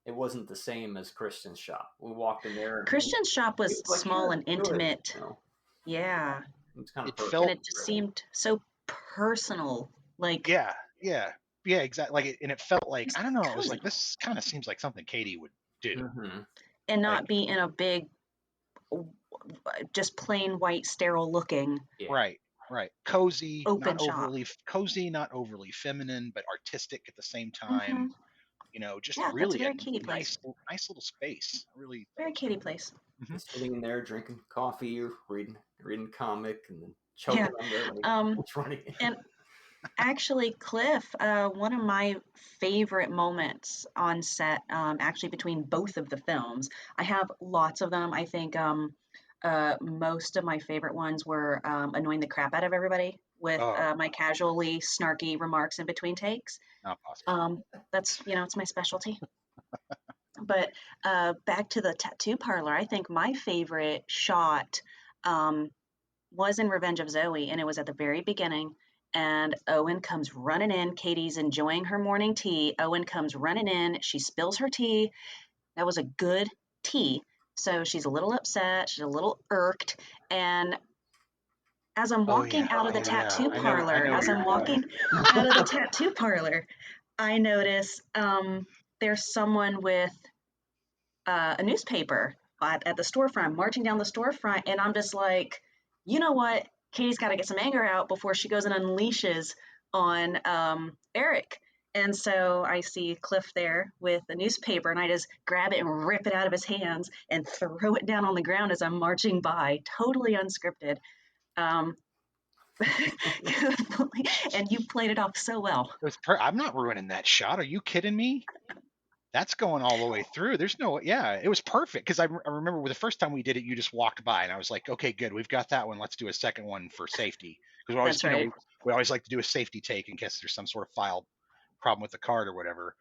the same as Kristen's shop. We walked in there. Christian's shop was like, small "You're and good," intimate. you know? Yeah. It's kind of It perfect. felt- And it just seemed so personal. Like, Yeah, exactly. Like, and it felt like, Just I don't know. It was cozy. like, this kind of seems like something Katy would do. Mm-hmm. and not be in a big, just plain white, sterile looking. Yeah. Right. Cozy, Open not shop. not overly feminine, but artistic at the same time. You know, just Yeah, that's a really very Katy place. nice little space. Really. Very Katy place. Just sitting in there drinking coffee, reading a comic, and then choking on the like, running. And actually, Cliff, one of my favorite moments on set, actually between both of the films, I have lots of them. I think most of my favorite ones were annoying the crap out of everybody with my casually snarky remarks in between takes. Not possible. That's, it's my specialty. But back to the tattoo parlor, I think my favorite shot was in Revenge of Zoe, and it was at the very beginning. And Owen comes running in. Katie's enjoying her morning tea. Owen comes running in. She spills her tea. That was a good tea. So she's a little upset. She's a little irked. And as I'm walking out of the tattoo parlor, I notice there's someone with a newspaper at the storefront, marching down the storefront. And I'm just like, you know what? Katie's got to get some anger out before she goes and unleashes on Eric. And so I see Cliff there with a newspaper, and I just grab it and rip it out of his hands and throw it down on the ground as I'm marching by, totally unscripted. And you played it off so well. I'm not ruining that shot. Are you kidding me? That's going all the way through. There's no, it was perfect. Because I remember the first time we did it, you just walked by, and I was like, okay, good, we've got that one. Let's do a second one for safety. Because we always like to do a safety take in case there's some sort of file problem with the card or whatever.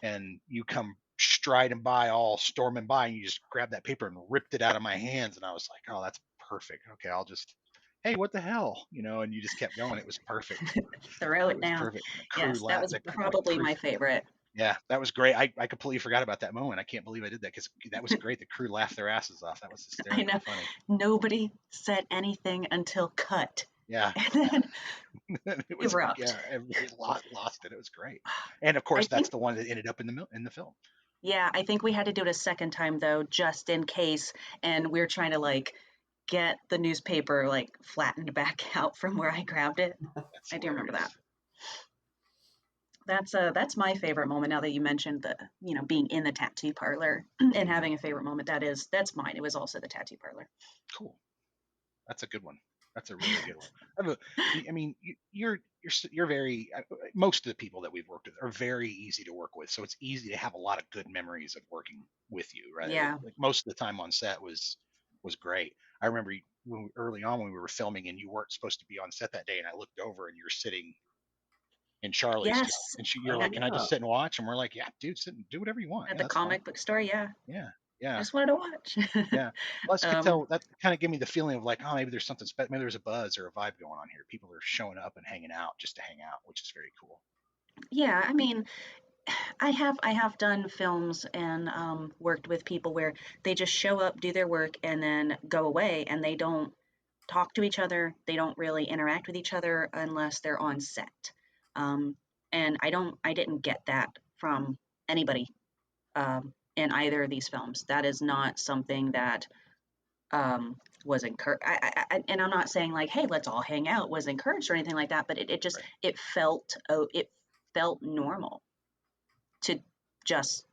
And you come striding by, all storming by, and you just grabbed that paper and ripped it out of my hands. And I was like, oh, that's perfect. Okay, I'll just, hey, what the hell? And you just kept going. It was perfect. Throw it down. Perfect. Yes, that was probably my favorite. Yeah, that was great. I completely forgot about that moment. I can't believe I did that because that was great. The crew laughed their asses off. That was hysterically funny. Nobody said anything until cut. Yeah. And then it was erupt. Yeah, everybody lost it. It was great. And of course, that's the one that ended up in the film. Yeah, I think we had to do it a second time though, just in case. And we're trying to get the newspaper flattened back out from where I grabbed it. I do remember that. That's my favorite moment. Now that you mentioned the being in the tattoo parlor and having a favorite moment, that's mine. It was also the tattoo parlor. Cool. That's a good one. That's a really good one. I mean, you're very. Most of the people that we've worked with are very easy to work with, so it's easy to have a lot of good memories of working with you, right? Yeah. Most of the time on set was great. I remember early on when we were filming and you weren't supposed to be on set that day, and I looked over and you're sitting in Charlie's chair, and you're like, "Can I just sit and watch?" And we're like, "Yeah, dude, sit and do whatever you want." At the comic book store, yeah. Yeah. I just wanted to watch. Yeah. Plus, could tell that kind of gave me the feeling of oh, maybe there's something special. Maybe there's a buzz or a vibe going on here. People are showing up and hanging out just to hang out, which is very cool. Yeah, I mean, I have done films and worked with people where they just show up, do their work, and then go away, and they don't talk to each other. They don't really interact with each other unless they're on set. And I didn't get that from anybody in either of these films. That is not something that was encouraged. And I'm not saying hey, let's all hang out was encouraged or anything like that, but it just, it felt normal to just,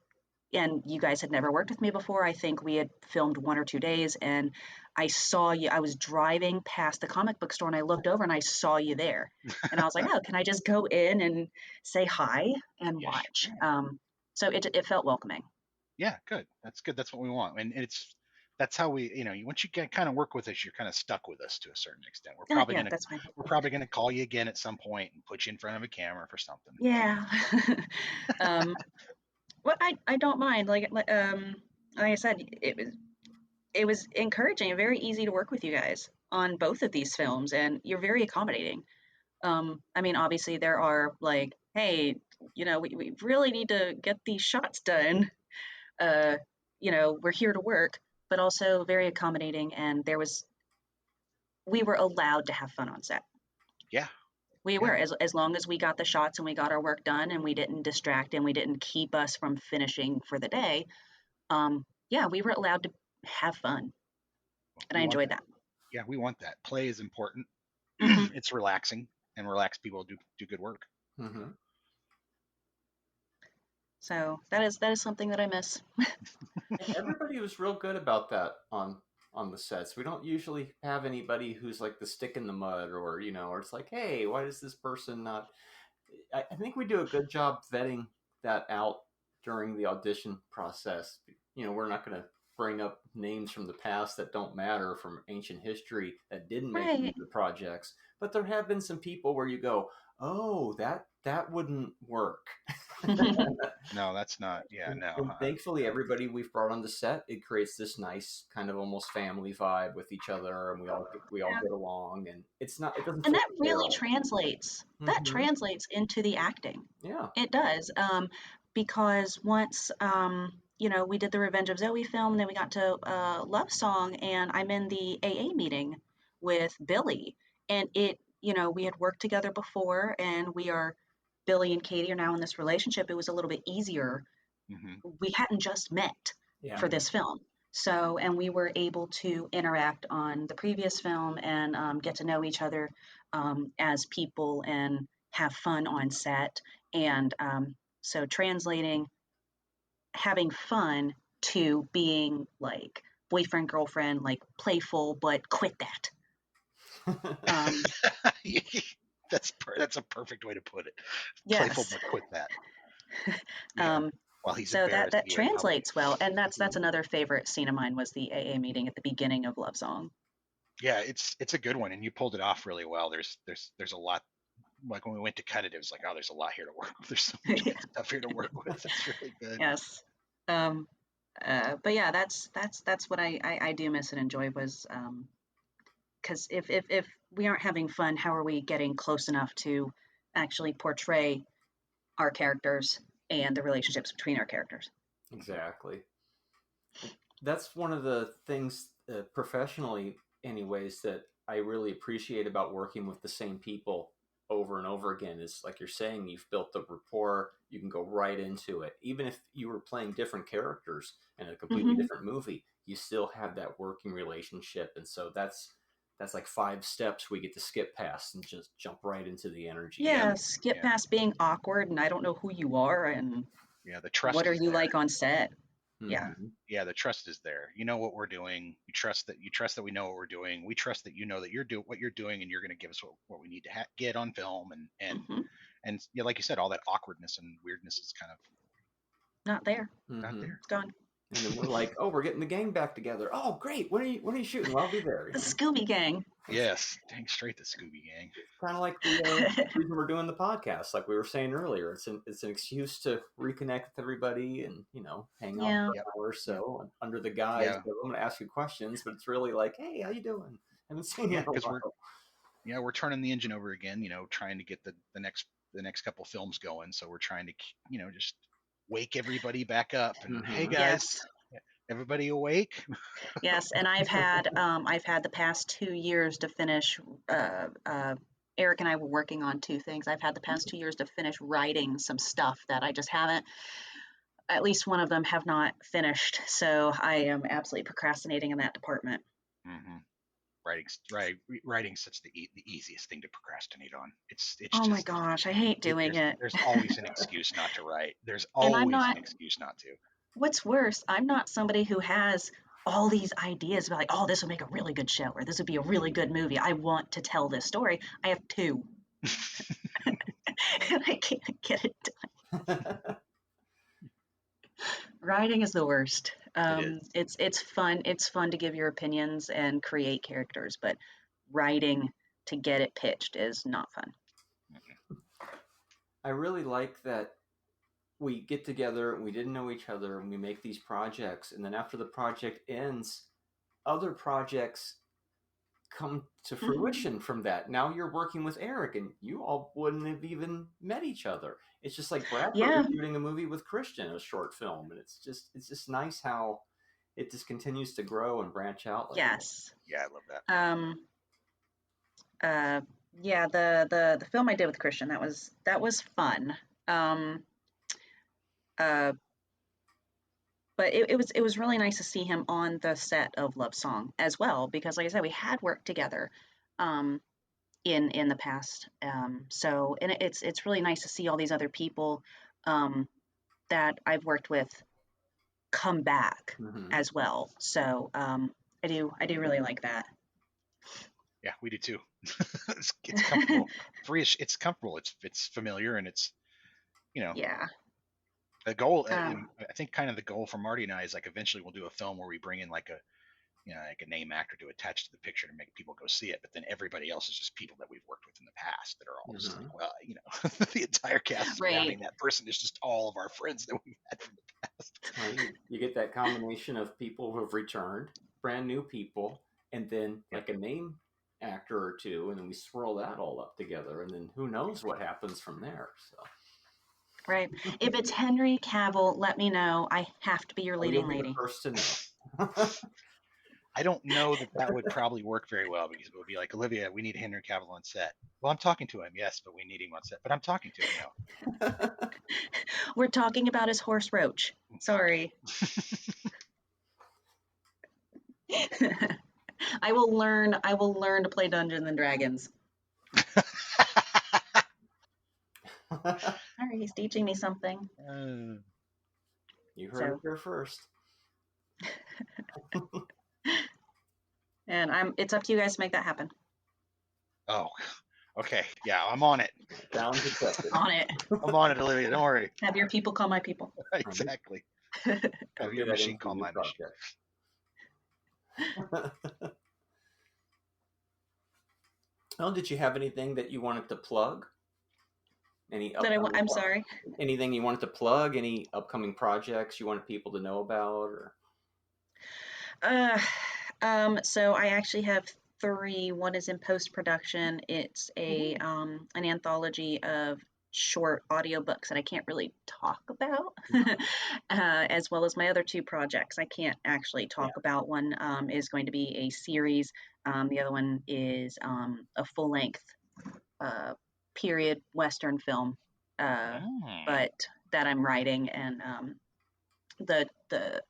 and you guys had never worked with me before. I think we had filmed 1 or 2 days, and I saw you. I was driving past the comic book store, and I looked over, and I saw you there. And I was like, oh, can I just go in and say hi and Yeah, watch? sure. So it felt welcoming. Yeah, good. That's good. That's what we want. And that's how we, once you get kind of work with us, you're kind of stuck with us to a certain extent. Yeah, that's fine. We're probably gonna call you again at some point and put you in front of a camera for something. Yeah. Well, I don't mind. Like I said, it was encouraging and very easy to work with you guys on both of these films, and you're very accommodating. I mean, obviously there are like, hey, we really need to get these shots done. We're here to work, but also very accommodating, and we were allowed to have fun on set. Yeah. We were, as long as we got the shots and we got our work done and we didn't distract and we didn't keep us from finishing for the day. We were allowed to have fun, and I enjoyed that. Yeah, we want that. Play is important. Mhm. It's relaxing, and relaxed people do good work. Mm-hmm. So that is something that I miss. And everybody was real good about that on the sets. We don't usually have anybody who's like the stick in the mud, or or it's like, hey, why does this person not? I think we do a good job vetting that out during the audition process. We're not going to bring up names from the past that don't matter, from ancient history, that didn't make it Right. into the projects. But there have been some people where you go, oh, that wouldn't work. No, that's not. Yeah, no. And thankfully, everybody we've brought on the set, it creates this nice kind of almost family vibe with each other, and we all get along, and it doesn't. And feel that really sterile. translates. That Mhm. translates into the acting. Yeah. It does. Because once we did the Revenge of Zoe film, then we got to Love Song, and I'm in the AA meeting with Billy, and we had worked together before, and Billy and Katy are now in this relationship. It was a little bit easier. Mm-hmm. We hadn't just met Yeah. for this film. So, and we were able to interact on the previous film and get to know each other as people and have fun on set. And so translating having fun to being like boyfriend, girlfriend, like playful, but quit that. That's a perfect way to put it. Yes. Playful, but quit that. Yeah. While he's So embarrassed that to be in public. translates well, and that's another favorite scene of mine was the AA meeting at the beginning of Love Song. Yeah, it's a good one, and you pulled it off really well. There's a lot. Like when we went to cut it, it was like, oh, there's a lot here to work with. There's so much good stuff here to work with. It's really good. Yes. But yeah, that's what I do miss and enjoy was because if we aren't having fun, how are we getting close enough to actually portray our characters and the relationships between our characters? Exactly. That's one of the things professionally, anyways, that I really appreciate about working with the same people over and over again. Is like you're saying, you've built the rapport. You can go right into it. Even if you were playing different characters in a completely different movie, you still have that working relationship. And so that's like 5 steps we get to skip past and just jump right into the energy. Yeah, skip past being awkward and I don't know who you are and the trust. What are is you there. like on set? Yeah. Yeah, the trust is there. You know what we're doing. You trust that we know what we're doing. We trust that you know that what you're doing, and you're going to give us what we need to get on film. And like you said, all that awkwardness and weirdness is kind of not there. Not there. It's gone. And then we're like, oh, we're getting the gang back together. Oh, great. When are you shooting? Well, I'll be there. The Scooby Gang. Yes, dang straight the Scooby Gang. Kind of like the reason we're doing the podcast, like we were saying earlier. It's an excuse to reconnect with everybody and hang out for an hour or so under the guise of I'm going to ask you questions, but it's really like, hey, how you doing? I haven't seen you in a while. We're turning the engine over again. Trying to get the next couple films going. So we're trying to just wake everybody back up and hey guys. Yes. Everybody awake? Yes, and I've had the past 2 years to finish. Eric and I were working on 2 things. I've had the past 2 years to finish writing some stuff that I just haven't. At least one of them have not finished. So I am absolutely procrastinating in that department. writing's such the easiest thing to procrastinate on. It's Oh my just gosh, I hate doing it. there's always an excuse not to write. There's And I'm always not, an excuse not to. what's worse, I'm not somebody who has all these ideas about like, oh, this would make a really good show or this would be a really good movie. I want to tell this story. I have two. And I can't get it done. Writing is the worst. It is. It's fun. It's fun to give your opinions and create characters, but writing to get it pitched is not fun. I really like that we get together and we didn't know each other and we make these projects, and then after the project ends, other projects come to fruition from that. Now you're working with Eric and you all wouldn't have even met each other. It's just like Bradford Yeah. was shooting a movie with Christian, a short film, and it's just nice how it just continues to grow and branch out like Yes. Yeah, I love that. Yeah, the film I did with Christian, that was fun. But it was really nice to see him on the set of Love Song as well, because like I said, we had worked together in the past. So and it's really nice to see all these other people that I've worked with come back as well. So I do really like that. Yeah, we do too. It's comfortable. It's comfortable. It's familiar, and it's Yeah. the goal. I think kind of the goal for Marty and I is like eventually we'll do a film where we bring in like a name actor to attach to the picture to make people go see it, but then everybody else is just people that we've worked with in the past that are all just like, well, the entire cast surrounding that person is just all of our friends that we've had from the past. Well, you get that combination of people who have returned, brand new people, and then like a name actor or two, and then we swirl that all up together, and then who knows what happens from there. So Right. If it's Henry Cavill, let me know. I have to be your leading you'll be lady. the first to know. I don't know that would probably work very well, because it would be like, Olivia, we need Henry Cavill on set. Well, I'm talking to him, yes, but we need him on set. But I'm talking to him now. We're talking about his horse roach. Sorry. I will learn to play Dungeons and Dragons. Sorry, he's teaching me something. You heard it here first. And it's up to you guys to make that happen. Oh, okay. Yeah, I'm on it. Challenge accepted. On it. I'm on it, Olivia. Don't worry. Have your people call my people. Exactly. Have your machine call my machine. Well, did you have anything that you wanted to plug? I'm sorry. Anything you wanted to plug? Any upcoming projects you wanted people to know about? Or So I actually have 3. One is in post-production. It's an anthology of short audiobooks that I can't really talk about, as well as my other 2 projects. I can't actually talk about. One is going to be a series. The other one is a full-length period Western film, but that I'm writing, and the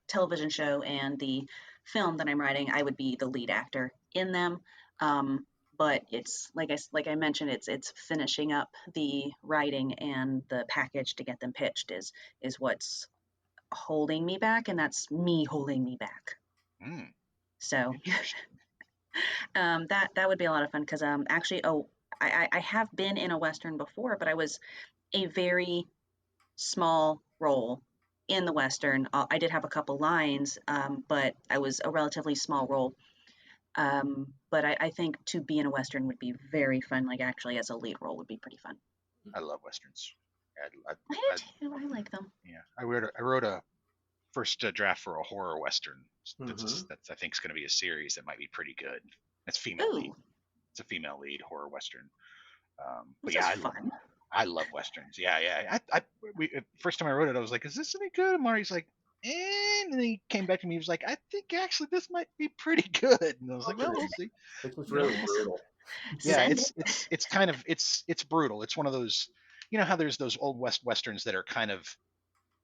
television show and the film that I'm writing, I would be the lead actor in them. But it's like I mentioned, it's finishing up the writing, and the package to get them pitched is what's holding me back, and that's me holding me back. So that would be a lot of fun, because actually I have been in a Western before, but I was a very small role in the Western. I did have a couple lines, but I was a relatively small role. But I think to be in a Western would be very fun. Like actually as a lead role would be pretty fun. I love Westerns. I do too. I like them. Yeah, I wrote a first draft for a horror Western. That's I think is going to be a series that might be pretty good. It's female lead. It's a female lead horror Western. But yeah, I love Westerns. Yeah. First time I wrote it, I was like, "Is this any good?" And Marty's like, and then he came back to me. He was like, "I think actually this might be pretty good." And I was like, "Well, we'll see." This was really brutal. Yeah, it's kind of it's brutal. It's one of those, how there's those old Westerns that are kind of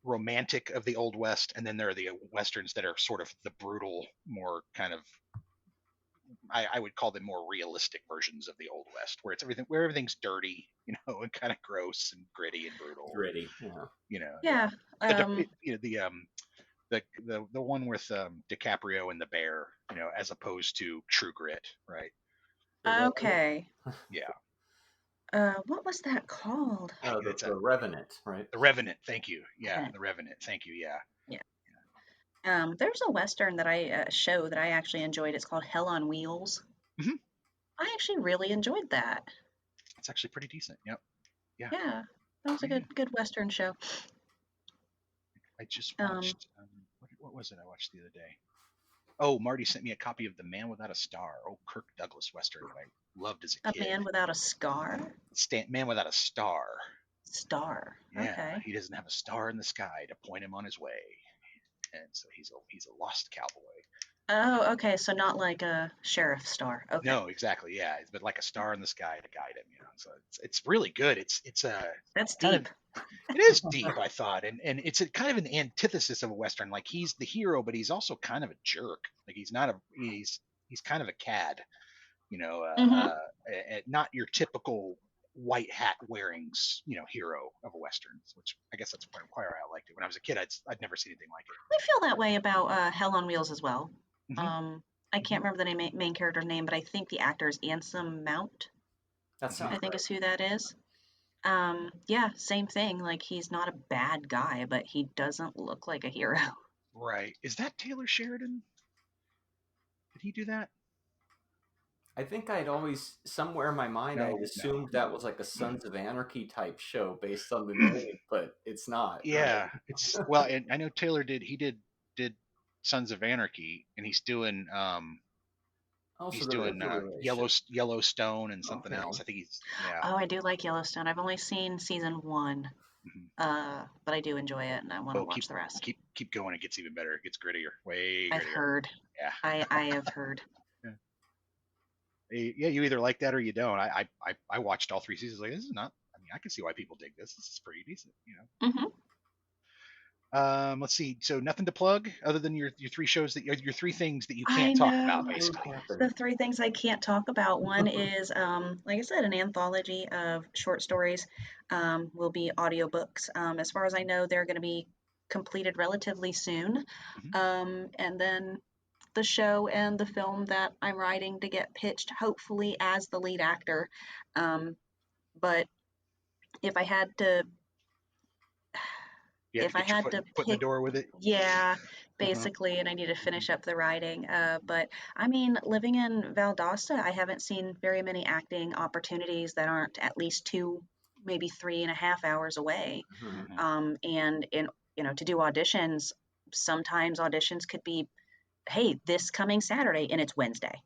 romantic of the old West, and then there are the Westerns that are sort of the brutal, more kind of I would call them more realistic versions of the Old West, where everything's dirty, and kind of gross and gritty and brutal. Gritty. Yeah. Yeah. The one with DiCaprio and the bear, as opposed to True Grit, right? Okay. Yeah. What was that called? Oh, the Revenant, right? The Revenant. Thank you. Yeah, Revenant. The Revenant. Thank you. Yeah. There's a Western that I show that I actually enjoyed. It's called Hell on Wheels. Mhm. I actually really enjoyed that. It's actually pretty decent. Yep. Yeah. Yeah, that was a good Western show. I just watched. What was it I watched the other day? Oh, Marty sent me a copy of The Man Without a Star. Oh, Kirk Douglas Western that I loved as a A kid. Man Without a Scar? Man Without a Star. Star. Yeah, Okay. he doesn't have a star in the sky to point him on his way, and so he's a lost cowboy. Oh, okay. So not like a sheriff star. Okay. No, exactly. Yeah, but like a star in the sky to guide him. So it's really good. It's That's kind deep. It is deep, I thought, and it's a kind of an antithesis of a Western. Like he's the hero, but he's also kind of a jerk. Like he's kind of a cad, not your typical white hat wearing, hero of a Western. Which I guess that's why I liked it. When I was a kid, I'd never seen anything like it. I feel that way about Hell on Wheels as well. Mhm. I can't remember the main character's name, but I think the actor is Anselm Mount. That's I think is who that is. Yeah, same thing. Like he's not a bad guy, but he doesn't look like a hero. Right. Is that Taylor Sheridan? Did he do that? I think I'd always, somewhere in my mind, I'd assumed that was like a Sons of Anarchy type show based on the name, but it's not. Yeah, it's and I know Taylor did Sons of Anarchy, and he's doing Yellowstone and something else. I think Oh, I do like Yellowstone. I've only seen season 1, but I do enjoy it, and I want to watch the rest. Keep going. It gets even better. It gets grittier. Way grittier. I've heard. Yeah. I have heard. Yeah, you either like that or you don't. I watched all 3 seasons. Like, this is not. I mean, I can see why people dig this. This is pretty decent. Mm-hmm. Let's see. So nothing to plug other than your 3 shows your 3 things that you can't talk about, basically. The 3 things I can't talk about. One is, like I said, an anthology of short stories. Will be audiobooks. As far as I know, they're going to be completed relatively soon. And then the show and the film that I'm writing to get pitched, hopefully as the lead actor. But if I had to put in the door with it. Yeah, basically, and I need to finish up the writing. But I mean, living in Valdosta, I haven't seen very many acting opportunities that aren't at least 2, maybe 3.5 hours away. And to do auditions, sometimes auditions could be, hey, this coming Saturday, and it's Wednesday.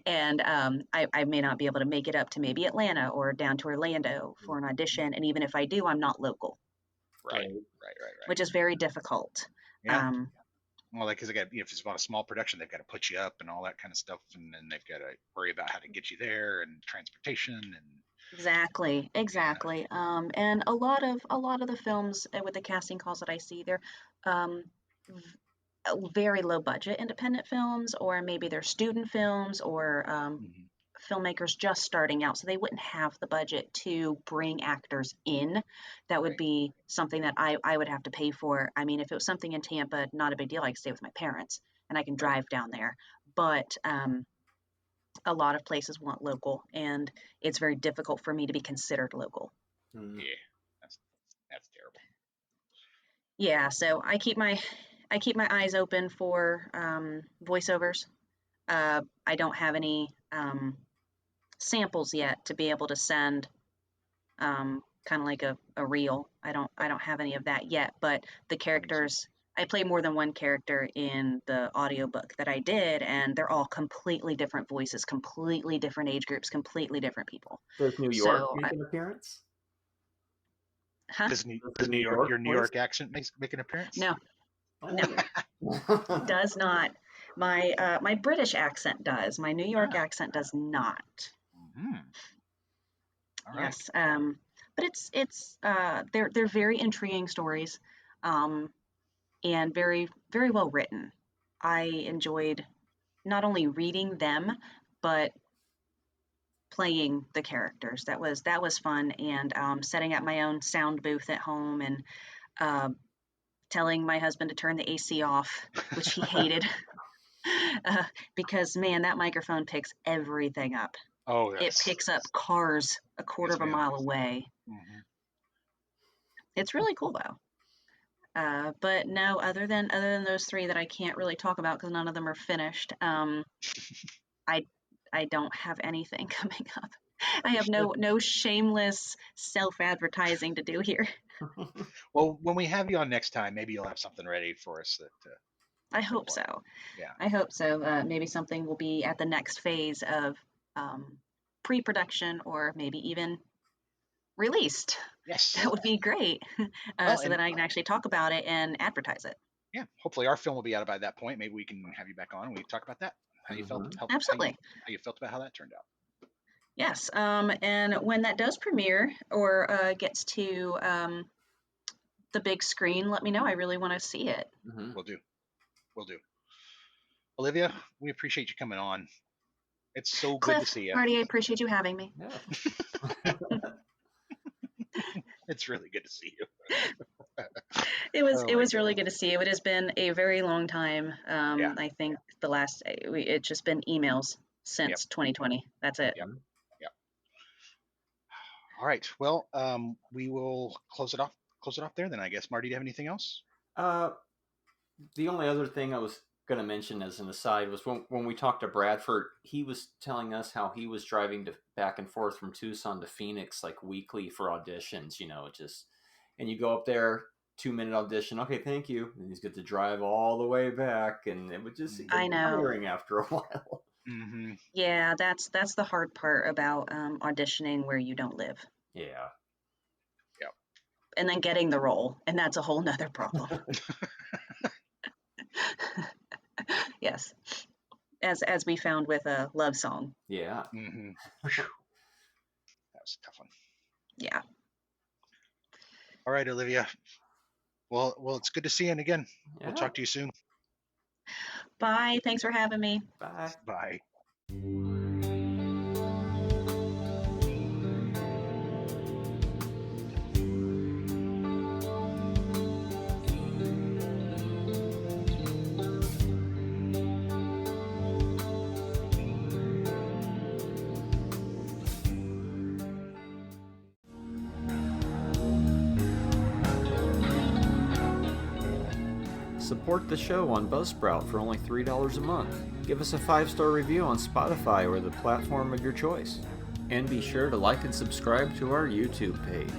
And I may not be able to make it up to maybe Atlanta or down to Orlando for an audition. And even if I do, I'm not local. Right. Which is very difficult. Yeah. Well, because if it's about a small production, they've got to put you up and all that kind of stuff, and then they've got to worry about how to get you there and transportation and. Exactly. And a lot of the films with the casting calls that I see, they're very low budget independent films, or maybe they're student films, or filmmakers just starting out, so they wouldn't have the budget to bring actors in. That would be something that I would have to pay for. I mean, if it was something in Tampa, not a big deal. I could stay with my parents and I can drive down there. But a lot of places want local, and it's very difficult for me to be considered local. Yeah, that's terrible. Yeah, so I keep my eyes open for voiceovers. I don't have any samples yet to be able to send, kind of like a reel. I don't have any of that yet, but the characters, I play more than one character in the audiobook that I did, and they're all completely different voices, completely different age groups, completely different people. Does New York make an appearance? Huh? Does your New York accent make an appearance? No. Does not. My British accent does. My New York accent does not. All right. Yes. But it's they're very intriguing stories, and very, very well written. I enjoyed not only reading them, but playing the characters. That was fun, and setting up my own sound booth at home, and telling my husband to turn the AC off, which he hated, because man, that microphone picks everything up. Oh, It yes. picks up cars a quarter Yes, of a ma'am. mile away. It's really cool though. But no, other than those three that I can't really talk about because none of them are finished. I don't have anything coming up. I have no shameless self-advertising to do here. Well, when we have you on next time, maybe you'll have something ready for us that. I hope so. Yeah. I hope so. Maybe something will be at the next phase of pre-production, or maybe even released. Yes. That would be great. Well, so and- that I can actually talk about it and advertise it. Yeah. Hopefully, our film will be out by that point. Maybe we can have you back on and we can talk about that. How you felt? Absolutely. How you felt about how that turned out? Yes. And when that does premiere or gets to the big screen, let me know. I really want to see it. We'll do. Olivia, we appreciate you coming on. It's so Cliff, good to see you. Marty, I appreciate you having me. It's really good to see you. It was really good to see you. It has been a very long time. Yeah. I think the last it's just been emails since 2020. That's it. Yep. All right. Well, we will close it off there then, I guess. Marty, do you have anything else? The only other thing I was going to mention as an aside was when we talked to Bradford, he was telling us how he was driving back and forth from Tucson to Phoenix like weekly for auditions, and you go up there, 2-minute audition. Okay, thank you. And he's got to drive all the way back, and it would just get tiring after a while. Mm-hmm. Yeah, that's the hard part about auditioning where you don't live. Yeah. And then getting the role, and that's a whole nother problem. Yes, as we found with a Love Song. Yeah. Mm-hmm. That was a tough one. Yeah. All right, Olivia. Well, it's good to see you, and again, we'll Yeah. talk to you soon. Bye. Thanks for having me. Bye. Bye. Support the show on Buzzsprout for only $3 a month. Give us a 5-star review on Spotify or the platform of your choice. And be sure to like and subscribe to our YouTube page.